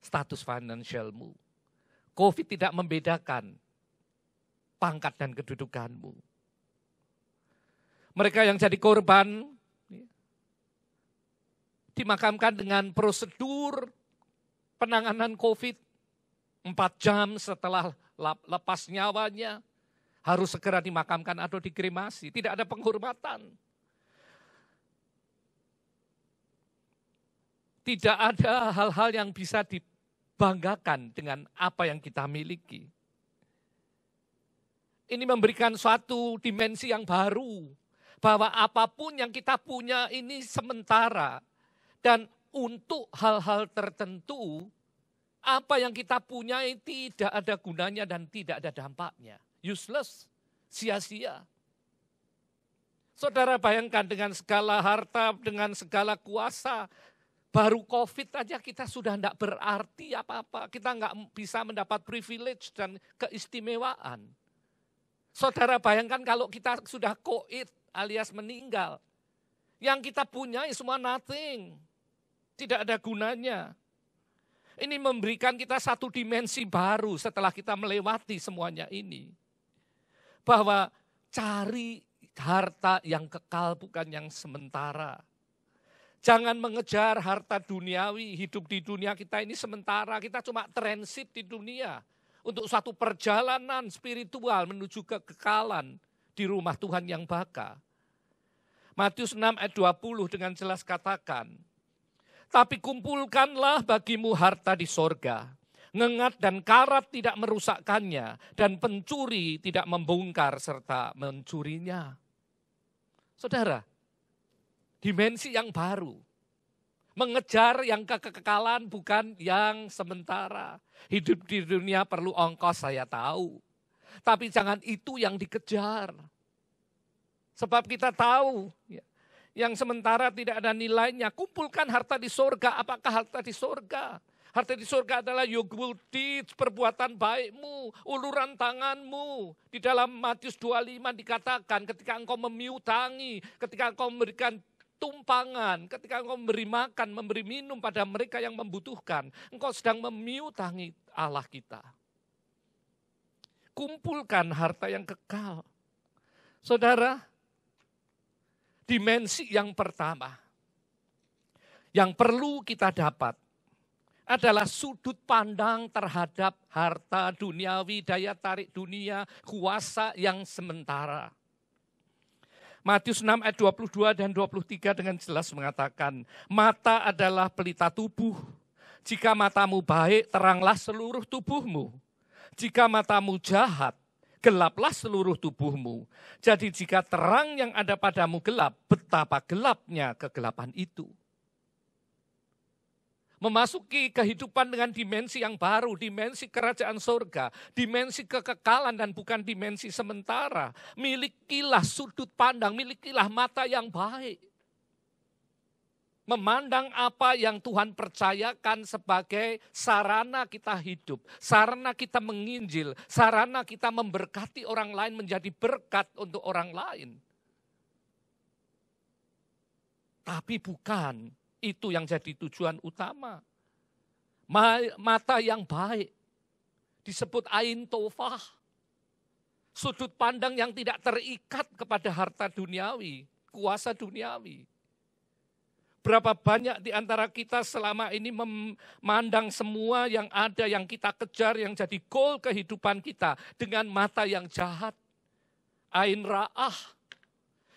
status finansialmu. COVID tidak membedakan pangkat dan kedudukanmu. Mereka yang jadi korban dimakamkan dengan prosedur penanganan COVID 4 jam setelah lepas nyawanya harus segera dimakamkan atau dikremasi. Tidak ada penghormatan. Tidak ada hal-hal yang bisa dibanggakan dengan apa yang kita miliki. Ini memberikan suatu dimensi yang baru. Bahwa apapun yang kita punya ini sementara. Dan untuk hal-hal tertentu, apa yang kita punya tidak ada gunanya dan tidak ada dampaknya. Useless, sia-sia. Saudara bayangkan dengan segala harta, dengan segala kuasa, baru COVID aja kita sudah tidak berarti apa-apa. Kita nggak bisa mendapat privilege dan keistimewaan. Saudara bayangkan kalau kita sudah koid alias meninggal. Yang kita punya semua nothing. Tidak ada gunanya. Ini memberikan kita satu dimensi baru setelah kita melewati semuanya ini. Bahwa cari harta yang kekal bukan yang sementara. Jangan mengejar harta duniawi, hidup di dunia kita ini sementara. Kita cuma transit di dunia untuk suatu perjalanan spiritual menuju kekekalan di rumah Tuhan yang baka. Matius 6 ayat 20 dengan jelas katakan, tapi kumpulkanlah bagimu harta di sorga. Ngengat dan karat tidak merusakkannya. Dan pencuri tidak membongkar serta mencurinya. Saudara, dimensi yang baru. Mengejar yang kekekalan bukan yang sementara. Hidup di dunia perlu ongkos saya tahu. Tapi jangan itu yang dikejar. Sebab kita tahu yang sementara tidak ada nilainya. Kumpulkan harta di sorga. Apakah harta di sorga? Harta di sorga adalah your good deeds, perbuatan baikmu, uluran tanganmu. Di dalam Matius 25 dikatakan ketika engkau memiutangi, ketika engkau memberikan tumpangan, ketika engkau memberi makan, memberi minum pada mereka yang membutuhkan, engkau sedang memiutangi Allah kita. Kumpulkan harta yang kekal. Saudara, dimensi yang pertama yang perlu kita dapat adalah sudut pandang terhadap harta duniawi, daya tarik dunia, kuasa yang sementara. Matius 6 ayat 22 dan 23 dengan jelas mengatakan, mata adalah pelita tubuh. Jika matamu baik, teranglah seluruh tubuhmu. Jika matamu jahat, gelaplah seluruh tubuhmu. Jadi jika terang yang ada padamu gelap, betapa gelapnya kegelapan itu. Memasuki kehidupan dengan dimensi yang baru, dimensi kerajaan surga, dimensi kekekalan dan bukan dimensi sementara. Milikilah sudut pandang, milikilah mata yang baik. Memandang apa yang Tuhan percayakan sebagai sarana kita hidup, sarana kita menginjil, sarana kita memberkati orang lain menjadi berkat untuk orang lain. Tapi bukan itu yang jadi tujuan utama. Mata yang baik. disebut Ain Tofah. Sudut pandang yang tidak terikat kepada harta duniawi, kuasa duniawi. Berapa banyak di antara kita selama ini memandang semua yang ada, yang kita kejar, yang jadi goal kehidupan kita dengan mata yang jahat. Ain Ra'ah,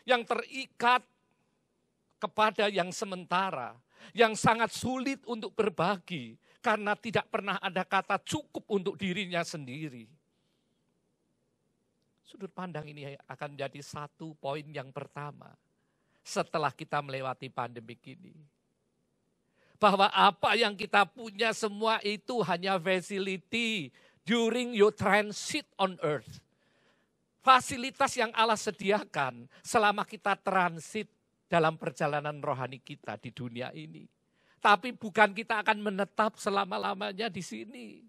yang terikat kepada yang sementara, yang sangat sulit untuk berbagi, karena tidak pernah ada kata cukup untuk dirinya sendiri. Sudut pandang ini akan menjadi satu poin yang pertama setelah kita melewati pandemi ini. Bahwa apa yang kita punya semua itu hanya facility during your transit on earth. Fasilitas yang Allah sediakan selama kita transit dalam perjalanan rohani kita di dunia ini. Tapi bukan kita akan menetap selama-lamanya di sini.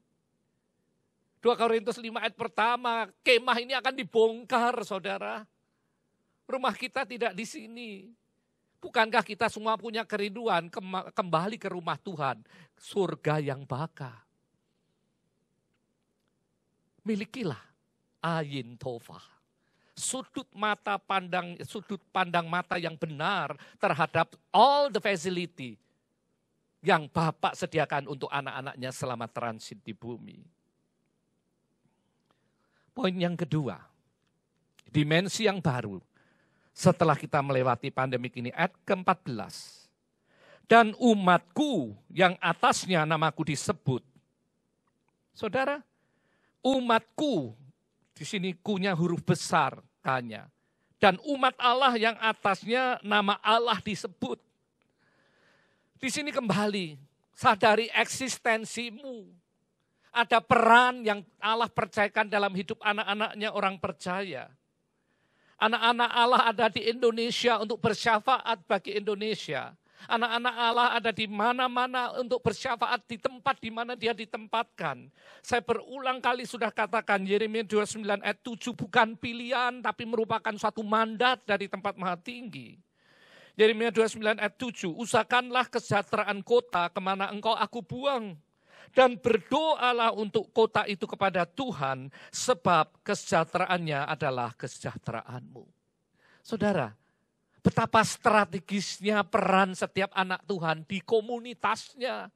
2 Korintus 5 ayat pertama, kemah ini akan dibongkar, saudara. Rumah kita tidak di sini. Bukankah kita semua punya kerinduan kembali ke rumah Tuhan, surga yang baka. Milikilah Ain Tofah. Sudut pandang mata yang benar terhadap all the facility yang Bapak sediakan untuk anak-anaknya selama transit di bumi. Poin yang kedua, dimensi yang baru setelah kita melewati pandemi ini, ayat ke-14. Dan umatku yang atasnya namaku disebut. Saudara, umatku, di sini kunya huruf besar kanya. Dan umat Allah yang atasnya nama Allah disebut. Di sini kembali, sadari eksistensimu. Ada peran yang Allah percayakan dalam hidup anak-anaknya orang percaya. Anak-anak Allah ada di Indonesia untuk bersyafaat bagi Indonesia. Anak-anak Allah ada di mana-mana untuk bersyafaat di tempat di mana dia ditempatkan. Saya berulang kali sudah katakan Yeremia 29 ayat 7 bukan pilihan tapi merupakan suatu mandat dari tempat maha tinggi. Yeremia 29 ayat 7, usahakanlah kesejahteraan kota kemana engkau aku buang. Dan berdoalah untuk kota itu kepada Tuhan, sebab kesejahteraannya adalah kesejahteraanmu. Saudara, betapa strategisnya peran setiap anak Tuhan di komunitasnya,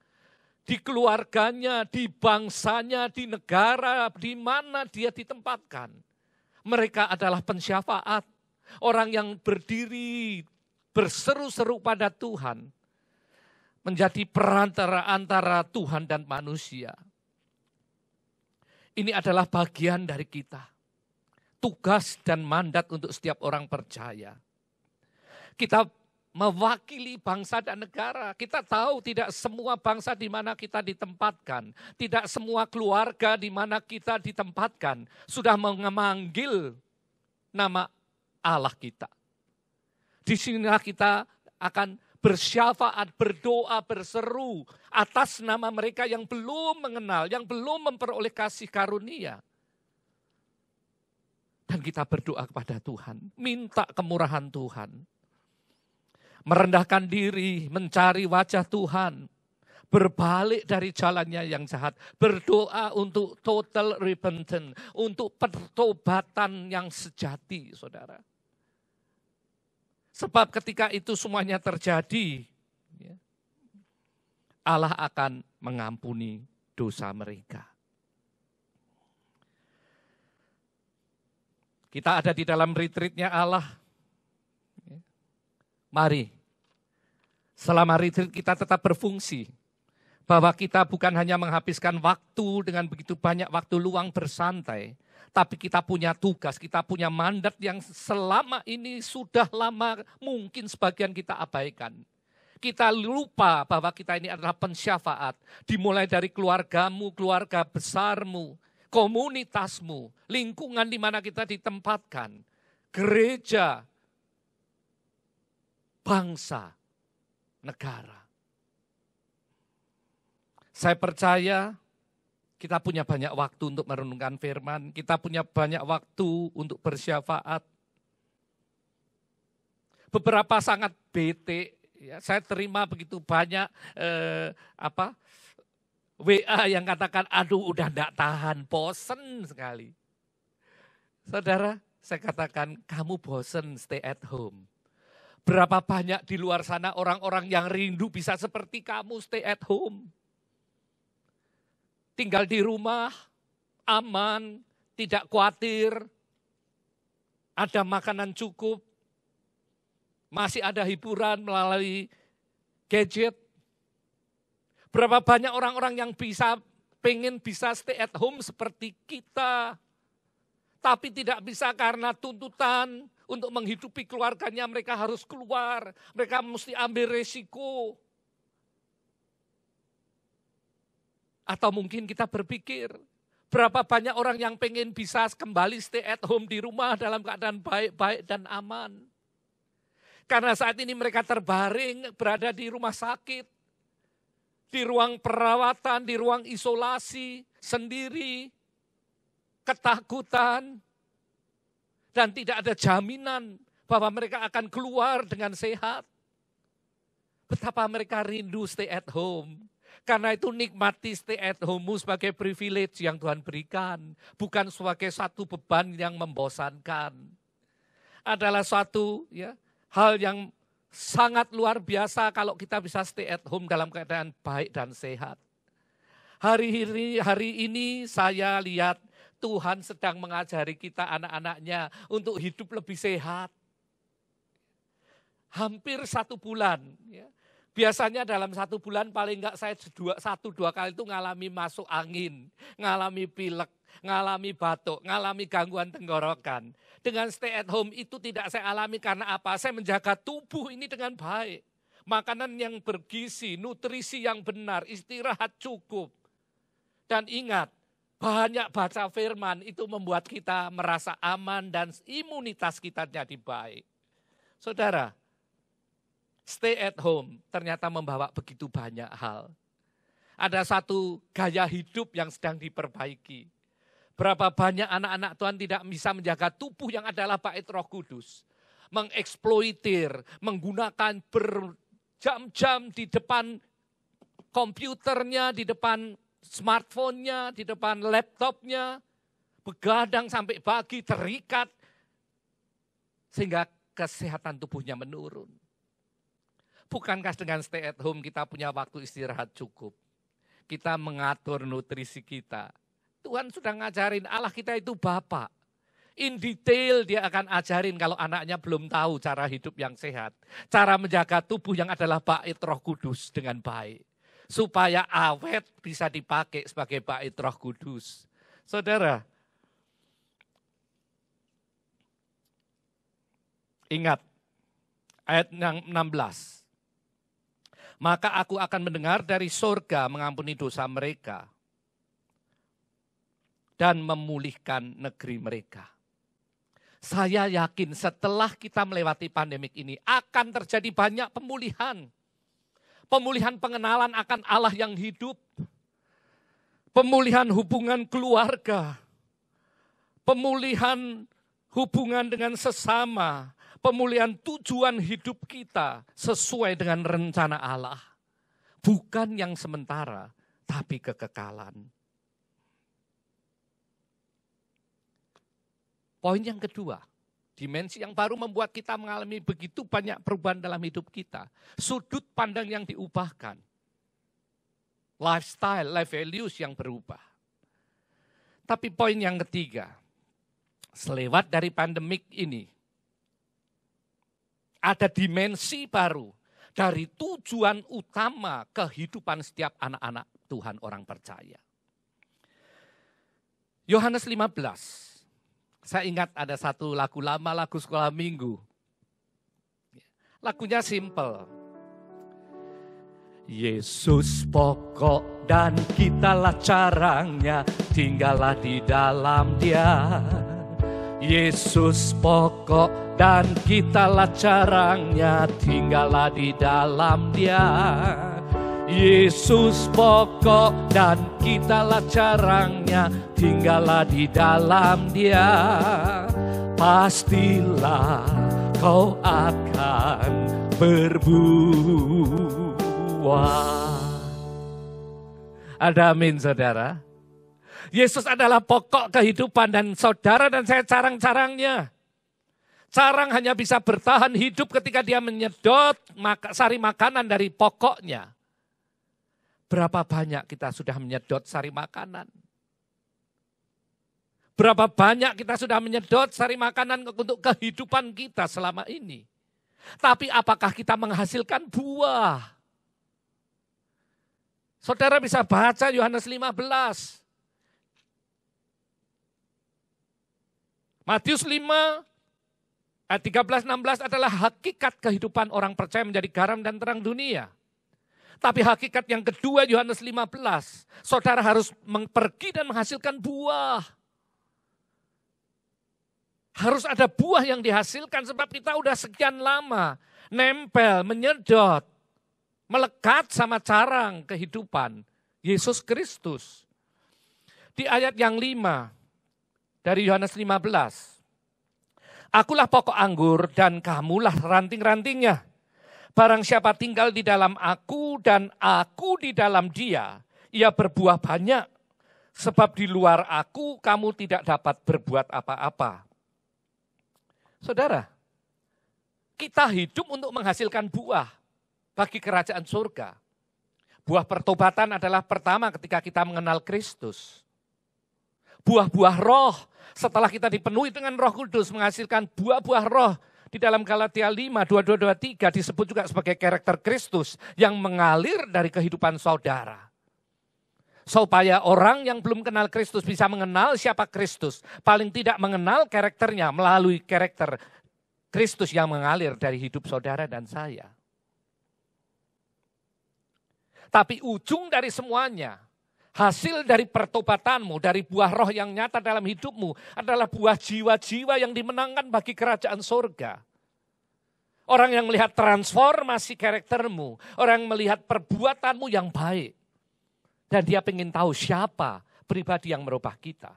di keluarganya, di bangsanya, di negara, di mana dia ditempatkan. Mereka adalah pensyafaat, orang yang berdiri, berseru-seru pada Tuhan, menjadi perantara antara Tuhan dan manusia. Ini adalah bagian dari kita. Tugas dan mandat untuk setiap orang percaya. Kita mewakili bangsa dan negara. Kita tahu tidak semua bangsa di mana kita ditempatkan. Tidak semua keluarga di mana kita ditempatkan. Sudah memanggil nama Allah kita. Di sinilah kita akan bersyafaat, berdoa, berseru atas nama mereka yang belum mengenal, yang belum memperoleh kasih karunia. Dan kita berdoa kepada Tuhan, minta kemurahan Tuhan. Merendahkan diri, mencari wajah Tuhan. Berbalik dari jalannya yang jahat. Berdoa untuk total repentance, untuk pertobatan yang sejati, saudara. Sebab ketika itu semuanya terjadi, Allah akan mengampuni dosa mereka. Kita ada di dalam retreatnya Allah. Mari, selama retreat kita tetap berfungsi. Bahwa kita bukan hanya menghabiskan waktu dengan begitu banyak waktu luang bersantai. Tapi kita punya tugas, kita punya mandat yang selama ini sudah lama mungkin sebagian kita abaikan. Kita lupa bahwa kita ini adalah pensyafaat. Dimulai dari keluargamu, keluarga besarmu, komunitasmu, lingkungan di mana kita ditempatkan. Gereja, bangsa, negara. Saya percaya kita punya banyak waktu untuk merenungkan firman. Kita punya banyak waktu untuk bersyafaat. Beberapa sangat bete. Ya, saya terima begitu banyak WA yang katakan, aduh udah enggak tahan, bosen sekali. Saudara, saya katakan kamu bosen stay at home. Berapa banyak di luar sana orang-orang yang rindu bisa seperti kamu stay at home. Tinggal di rumah, aman, tidak khawatir, ada makanan cukup, masih ada hiburan melalui gadget. Berapa banyak orang-orang yang pengen bisa stay at home seperti kita. Tapi tidak bisa karena tuntutan untuk menghidupi keluarganya, mereka harus keluar. Mereka mesti ambil resiko. Atau mungkin kita berpikir, berapa banyak orang yang pengen bisa kembali stay at home di rumah dalam keadaan baik-baik dan aman. Karena saat ini mereka terbaring, berada di rumah sakit, di ruang perawatan, di ruang isolasi, sendiri, ketakutan, dan tidak ada jaminan bahwa mereka akan keluar dengan sehat. Betapa mereka rindu stay at home. Karena itu nikmati stay at home sebagai privilege yang Tuhan berikan. Bukan sebagai satu beban yang membosankan. Adalah suatu hal yang sangat luar biasa kalau kita bisa stay at home dalam keadaan baik dan sehat. Hari ini saya lihat Tuhan sedang mengajari kita anak-anaknya untuk hidup lebih sehat. Hampir 1 bulan. Biasanya dalam 1 bulan paling enggak saya 1-2 kali itu ngalami masuk angin, ngalami pilek, ngalami batuk, ngalami gangguan tenggorokan. Dengan stay at home itu tidak saya alami karena apa? Saya menjaga tubuh ini dengan baik. Makanan yang bergizi, nutrisi yang benar, istirahat cukup. Dan ingat, banyak baca firman itu membuat kita merasa aman dan imunitas kita jadi baik. Saudara, stay at home ternyata membawa begitu banyak hal. Ada satu gaya hidup yang sedang diperbaiki. Berapa banyak anak-anak Tuhan tidak bisa menjaga tubuh yang adalah bait Roh Kudus. Mengeksploitir, menggunakan berjam-jam di depan komputernya, di depan smartphone-nya, di depan laptopnya. Begadang sampai pagi, terikat. Sehingga kesehatan tubuhnya menurun. Bukankah dengan stay at home kita punya waktu istirahat cukup? Kita mengatur nutrisi kita. Tuhan sudah ngajarin, Allah kita itu Bapa. In detail dia akan ajarin kalau anaknya belum tahu cara hidup yang sehat. Cara menjaga tubuh yang adalah bait Roh Kudus dengan baik. Supaya awet bisa dipakai sebagai bait Roh Kudus. Saudara, ingat ayat yang 16. Maka aku akan mendengar dari surga mengampuni dosa mereka dan memulihkan negeri mereka. Saya yakin setelah kita melewati pandemik ini akan terjadi banyak pemulihan. Pemulihan pengenalan akan Allah yang hidup. Pemulihan hubungan keluarga. Pemulihan hubungan dengan sesama. Pemulihan tujuan hidup kita sesuai dengan rencana Allah. Bukan yang sementara, tapi kekekalan. Poin yang kedua, dimensi yang baru membuat kita mengalami begitu banyak perubahan dalam hidup kita. Sudut pandang yang diubahkan. Lifestyle, life values yang berubah. Tapi poin yang ketiga, selewat dari pandemik ini, ada dimensi baru dari tujuan utama kehidupan setiap anak-anak Tuhan orang percaya. Yohanes 15. Saya ingat ada satu lagu lama, lagu sekolah minggu. Lagunya simple. Yesus pokok dan kitalah carangnya, tinggallah di dalam Dia. Yesus pokok dan kitalah carangnya, tinggallah di dalam Dia. Yesus pokok dan kitalah carangnya, tinggallah di dalam Dia. Pastilah kau akan berbuah. Ada amin saudara. Yesus adalah pokok kehidupan dan saudara dan saya carang-carangnya. Carang hanya bisa bertahan hidup ketika dia menyedot sari makanan dari pokoknya. Berapa banyak kita sudah menyedot sari makanan? Berapa banyak kita sudah menyedot sari makanan untuk kehidupan kita selama ini? Tapi apakah kita menghasilkan buah? Saudara bisa baca Yohanes 15. Matius 5 ayat 13-16 adalah hakikat kehidupan orang percaya menjadi garam dan terang dunia. Tapi hakikat yang kedua Yohanes 15, saudara harus pergi dan menghasilkan buah. Harus ada buah yang dihasilkan sebab kita udah sekian lama nempel, menyedot, melekat sama carang kehidupan Yesus Kristus. Di ayat yang 5 dari Yohanes 15. Akulah pokok anggur dan kamulah ranting-rantingnya. Barang siapa tinggal di dalam aku dan aku di dalam dia, ia berbuah banyak. Sebab di luar aku kamu tidak dapat berbuat apa-apa. Saudara, kita hidup untuk menghasilkan buah bagi kerajaan surga. Buah pertobatan adalah pertama ketika kita mengenal Kristus. Buah-buah roh setelah kita dipenuhi dengan Roh Kudus menghasilkan buah-buah roh. Di dalam Galatia 5, 22-23 disebut juga sebagai karakter Kristus yang mengalir dari kehidupan saudara. Supaya orang yang belum kenal Kristus bisa mengenal siapa Kristus. Paling tidak mengenal karakternya melalui karakter Kristus yang mengalir dari hidup saudara dan saya. Tapi ujung dari semuanya, hasil dari pertobatanmu, dari buah roh yang nyata dalam hidupmu adalah buah jiwa-jiwa yang dimenangkan bagi kerajaan surga. Orang yang melihat transformasi karaktermu, orang yang melihat perbuatanmu yang baik. Dan dia ingin tahu siapa pribadi yang merubah kita.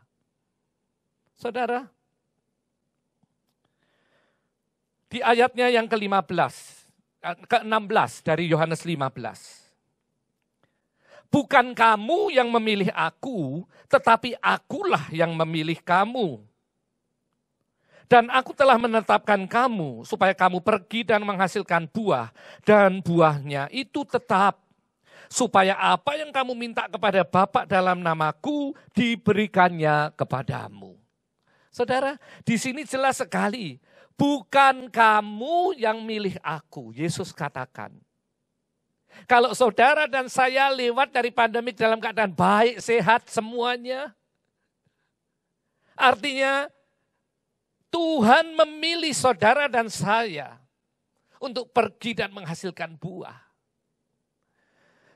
Saudara, di ayatnya yang ke-16 dari Yohanes 15. Bukan kamu yang memilih aku, tetapi akulah yang memilih kamu. Dan aku telah menetapkan kamu supaya kamu pergi dan menghasilkan buah. Dan buahnya itu tetap. Supaya apa yang kamu minta kepada Bapa dalam namaku diberikannya kepadamu. Saudara, di sini jelas sekali. Bukan kamu yang milih aku, Yesus katakan. Kalau saudara dan saya lewat dari pandemik dalam keadaan baik, sehat semuanya. Artinya Tuhan memilih saudara dan saya untuk pergi dan menghasilkan buah.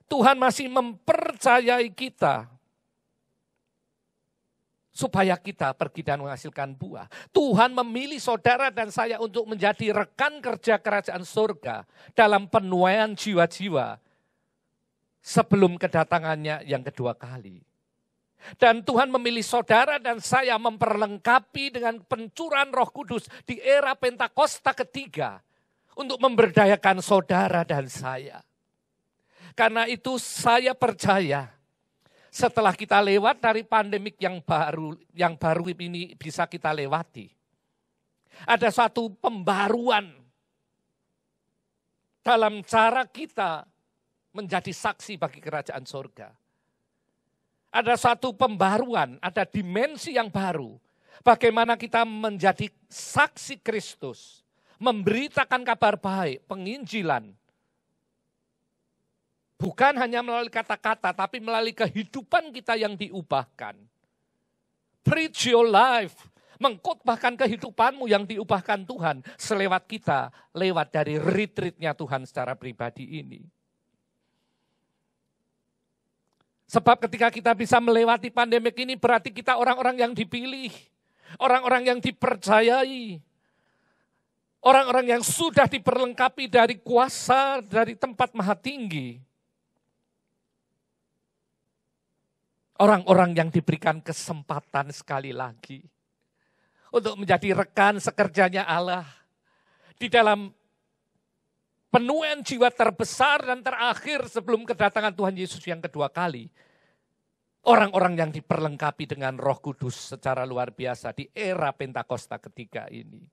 Tuhan masih mempercayai kita supaya kita pergi dan menghasilkan buah. Tuhan memilih saudara dan saya untuk menjadi rekan kerja kerajaan surga dalam penuaian jiwa-jiwa sebelum kedatangannya yang kedua kali. Dan Tuhan memilih saudara dan saya memperlengkapi dengan pencurahan Roh Kudus di era Pentakosta ketiga untuk memberdayakan saudara dan saya. Karena itu saya percaya setelah kita lewat dari pandemik yang baru ini bisa kita lewati. Ada satu pembaruan dalam cara kita menjadi saksi bagi kerajaan surga. Ada satu pembaruan, ada dimensi yang baru. Bagaimana kita menjadi saksi Kristus, memberitakan kabar baik, penginjilan. Bukan hanya melalui kata-kata, tapi melalui kehidupan kita yang diubahkan. Preach your life, mengkhotbahkan kehidupanmu yang diubahkan Tuhan selewat kita, lewat dari retreat-nya Tuhan secara pribadi ini. Sebab ketika kita bisa melewati pandemik ini berarti kita orang-orang yang dipilih, orang-orang yang dipercayai, orang-orang yang sudah diperlengkapi dari kuasa dari tempat maha tinggi. Orang-orang yang diberikan kesempatan sekali lagi untuk menjadi rekan sekerjanya Allah di dalam penuaian jiwa terbesar dan terakhir sebelum kedatangan Tuhan Yesus yang kedua kali, Orang-orang yang diperlengkapi dengan Roh Kudus secara luar biasa di era Pentakosta ketiga ini.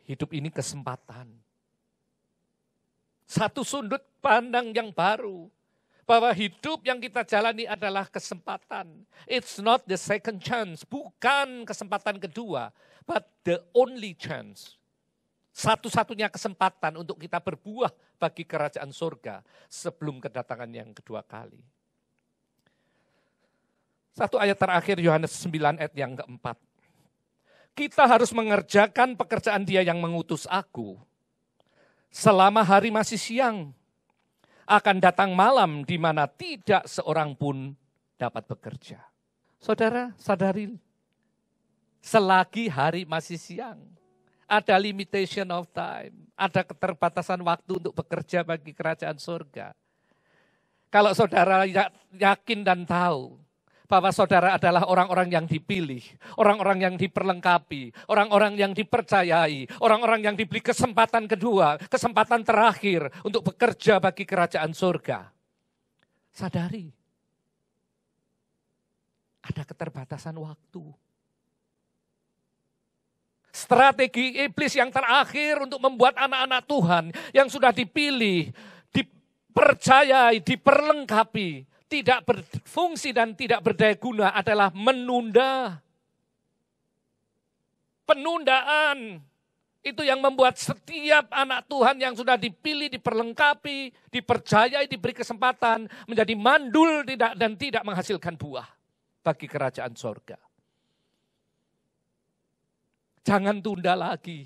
Hidup ini kesempatan. Satu sudut pandang yang baru. Bahwa hidup yang kita jalani adalah kesempatan. It's not the second chance. Bukan kesempatan kedua. But the only chance. Satu-satunya kesempatan untuk kita berbuah bagi kerajaan surga sebelum kedatangan yang kedua kali. Satu ayat terakhir Yohanes 9 ayat yang keempat. Kita harus mengerjakan pekerjaan Dia yang mengutus aku. Selama hari masih siang, akan datang malam di mana tidak seorang pun dapat bekerja. Saudara, sadari, selagi hari masih siang, ada limitation of time, ada keterbatasan waktu untuk bekerja bagi kerajaan surga. Kalau saudara yakin dan tahu bahwa saudara adalah orang-orang yang dipilih, orang-orang yang diperlengkapi, orang-orang yang dipercayai, orang-orang yang diberi kesempatan kedua, kesempatan terakhir untuk bekerja bagi kerajaan surga. Sadari, ada keterbatasan waktu. Strategi iblis yang terakhir untuk membuat anak-anak Tuhan yang sudah dipilih, dipercayai, diperlengkapi, tidak berfungsi dan tidak berdaya guna adalah menunda. Penundaan. Itu yang membuat setiap anak Tuhan yang sudah dipilih, diperlengkapi, dipercayai, diberi kesempatan, menjadi mandul dan tidak menghasilkan buah bagi kerajaan surga. Jangan tunda lagi.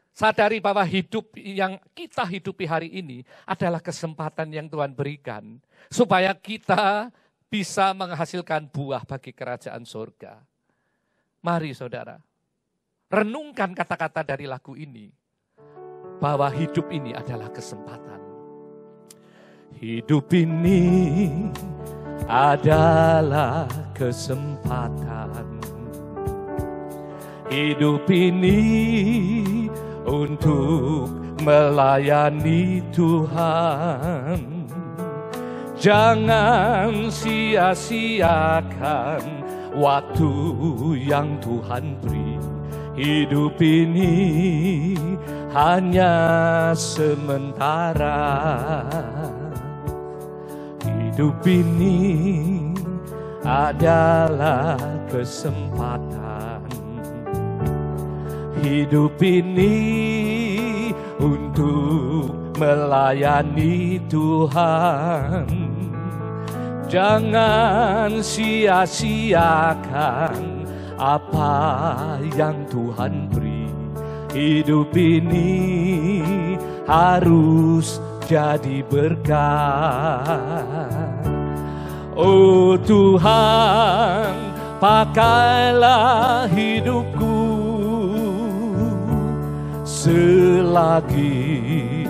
Sadari bahwa hidup yang kita hidupi hari ini adalah kesempatan yang Tuhan berikan. Supaya kita bisa menghasilkan buah bagi kerajaan surga. Mari saudara, renungkan kata-kata dari lagu ini. Bahwa hidup ini adalah kesempatan. Hidup ini adalah kesempatan. Hidup ini untuk melayani Tuhan. Jangan sia-siakan waktu yang Tuhan beri. Hidup ini hanya sementara. Hidup ini adalah kesempatan. Hidup ini untuk melayani Tuhan. Jangan sia-siakan apa yang Tuhan beri. Hidup ini harus jadi berkat. Oh Tuhan, pakailah hidupku selagi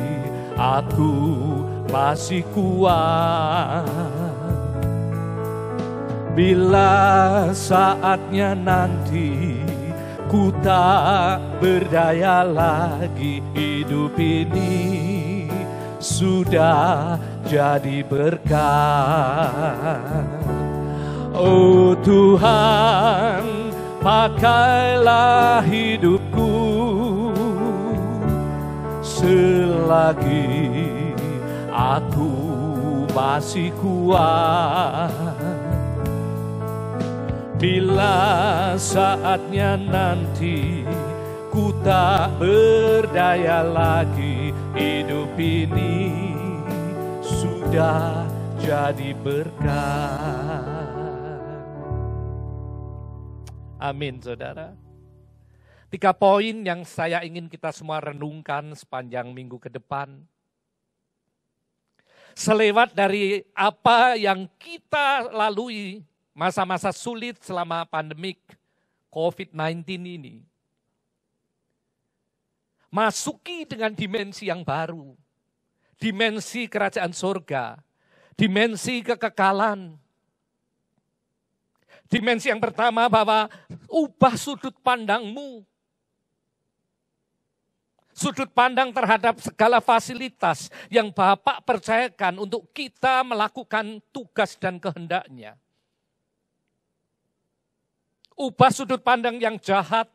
aku masih kuat. Bila saatnya nanti ku tak berdaya lagi, hidup ini sudah jadi berkat. Oh Tuhan, pakailah hidupku selagi aku masih kuat. Bila saatnya nanti ku tak berdaya lagi, hidup ini sudah jadi berkat. Amin, saudara. 3 poin yang saya ingin kita semua renungkan sepanjang minggu ke depan. Selewat dari apa yang kita lalui, masa-masa sulit selama pandemik COVID-19 ini. Masuki dengan dimensi yang baru. Dimensi kerajaan surga. Dimensi kekekalan. Dimensi yang pertama bahwa ubah sudut pandangmu. Sudut pandang terhadap segala fasilitas yang Bapak percayakan untuk kita melakukan tugas dan kehendak-Nya. Ubah sudut pandang yang jahat,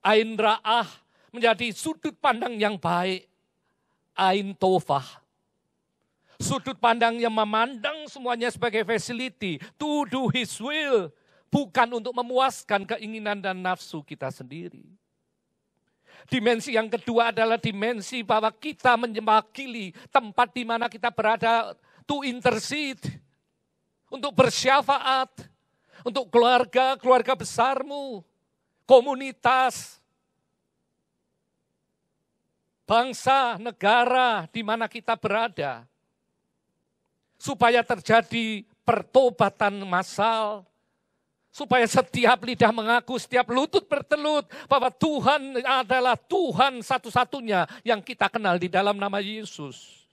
ain ra'ah, menjadi sudut pandang yang baik, ain tovah. Sudut pandang yang memandang semuanya sebagai facility, to do His will, bukan untuk memuaskan keinginan dan nafsu kita sendiri. Dimensi yang kedua adalah dimensi bahwa kita mewakili tempat di mana kita berada, to intercede, untuk bersyafaat, untuk keluarga besarmu, komunitas, bangsa, negara di mana kita berada. Supaya terjadi pertobatan massal, supaya setiap lidah mengaku, setiap lutut bertelut bahwa Tuhan adalah Tuhan satu-satunya yang kita kenal di dalam nama Yesus.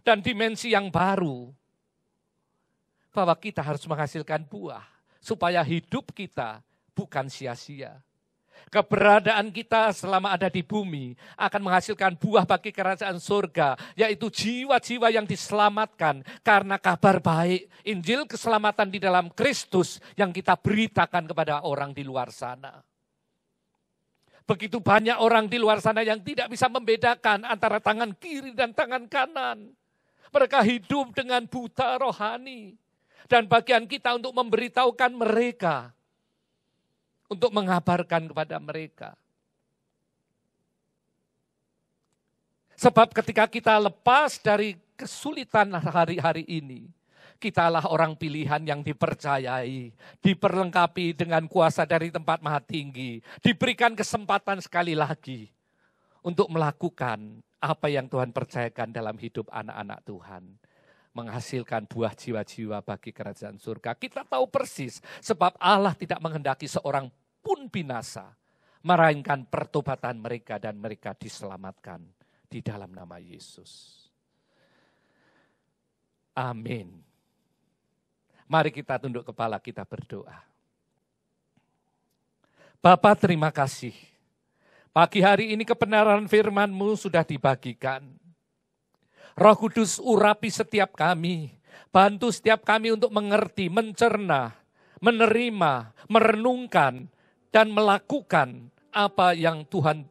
Dan dimensi yang baru, bahwa kita harus menghasilkan buah, supaya hidup kita bukan sia-sia. Keberadaan kita selama ada di bumi akan menghasilkan buah bagi kerajaan surga, yaitu jiwa-jiwa yang diselamatkan karena kabar baik, Injil keselamatan di dalam Kristus yang kita beritakan kepada orang di luar sana. Begitu banyak orang di luar sana yang tidak bisa membedakan antara tangan kiri dan tangan kanan. Mereka hidup dengan buta rohani. Dan bagian kita untuk memberitahukan mereka, untuk mengabarkan kepada mereka. Sebab ketika kita lepas dari kesulitan hari-hari ini, kitalah orang pilihan yang dipercayai, diperlengkapi dengan kuasa dari tempat maha tinggi, diberikan kesempatan sekali lagi untuk melakukan apa yang Tuhan percayakan dalam hidup anak-anak Tuhan. Menghasilkan buah jiwa-jiwa bagi kerajaan surga. Kita tahu persis sebab Allah tidak menghendaki seorang pun binasa, melainkan pertobatan mereka dan mereka diselamatkan di dalam nama Yesus. Amin. Mari kita tunduk kepala, kita berdoa. Bapa, terima kasih. Pagi hari ini kebenaran firman-Mu sudah dibagikan. Roh Kudus urapi setiap kami, bantu setiap kami untuk mengerti, mencerna, menerima, merenungkan, dan melakukan apa yang Tuhan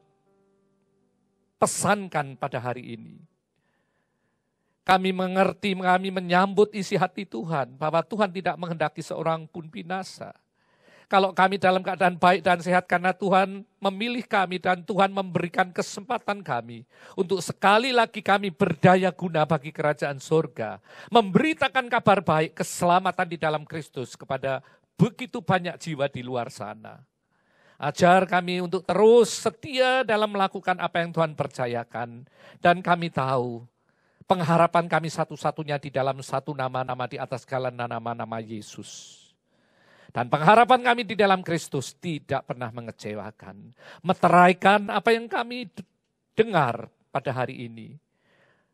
pesankan pada hari ini. Kami mengerti, kami menyambut isi hati Tuhan, bahwa Tuhan tidak menghendaki seorang pun binasa. Kalau kami dalam keadaan baik dan sehat karena Tuhan memilih kami dan Tuhan memberikan kesempatan kami untuk sekali lagi kami berdaya guna bagi kerajaan surga. Memberitakan kabar baik, keselamatan di dalam Kristus kepada begitu banyak jiwa di luar sana. Ajar kami untuk terus setia dalam melakukan apa yang Tuhan percayakan. Dan kami tahu pengharapan kami satu-satunya di dalam satu nama-nama di atas segala nama-nama Yesus. Dan pengharapan kami di dalam Kristus tidak pernah mengecewakan. Meteraikan apa yang kami dengar pada hari ini.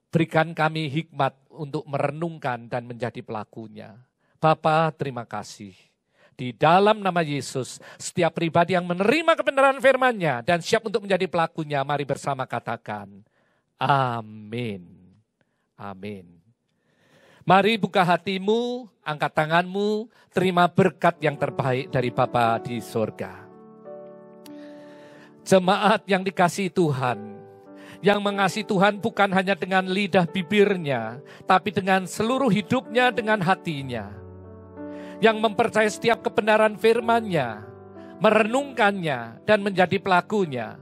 Berikan kami hikmat untuk merenungkan dan menjadi pelakunya. Bapa, terima kasih. Di dalam nama Yesus, setiap pribadi yang menerima kebenaran firman-Nya dan siap untuk menjadi pelakunya, mari bersama katakan, amin. Amin. Mari buka hatimu, angkat tanganmu, terima berkat yang terbaik dari Bapa di surga. Jemaat yang dikasihi Tuhan, yang mengasihi Tuhan bukan hanya dengan lidah bibirnya, tapi dengan seluruh hidupnya, dengan hatinya. Yang mempercayai setiap kebenaran firman-Nya, merenungkannya, dan menjadi pelakunya.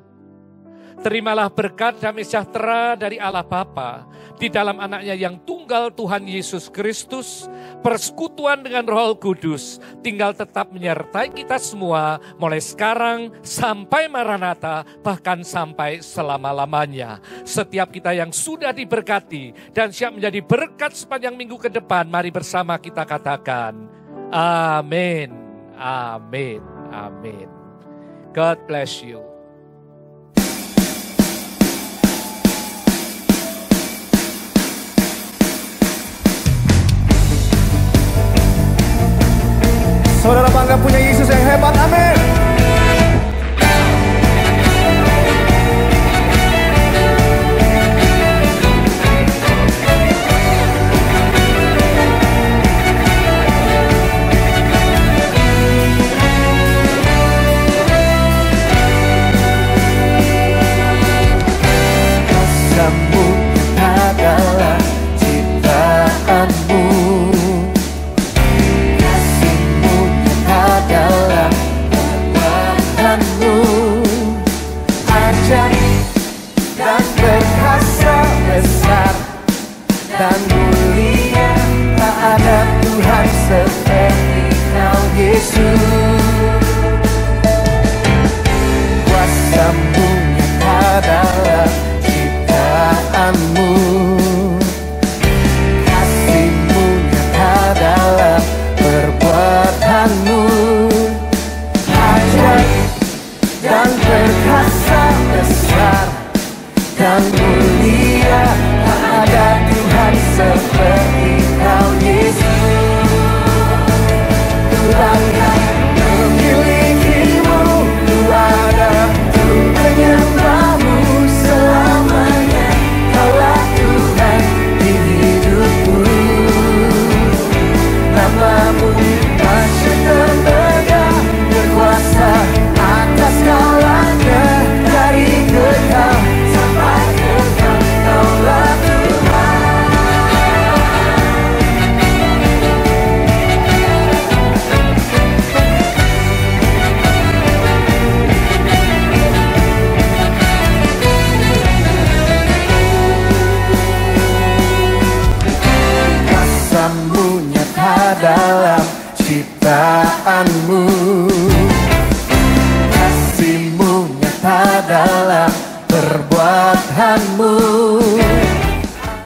Terimalah berkat damai sejahtera dari Allah Bapa di dalam anaknya yang tunggal Tuhan Yesus Kristus, persekutuan dengan Roh Kudus, tinggal tetap menyertai kita semua mulai sekarang sampai Maranatha, bahkan sampai selama-lamanya. Setiap kita yang sudah diberkati dan siap menjadi berkat sepanjang minggu ke depan, mari bersama kita katakan, amin, amin, amin. God bless you. Saudara bangga punya Yesus yang hebat, amin. dan mulia. Tak ada Tuhan seperti Kau Yesus. Tuhan yang memilikimu, Ku ada untuk menyembahmu selamanya. Kaulah Tuhan di hidupku. Namamu masyhur dan megah, berkuasa atas segalanya. Dari kekal sampai kekal, Kaulah Tuhan. Kuasa-Mu nyata dalam ciptaanmu, kasih-Mu nyata dalam perbuatanmu.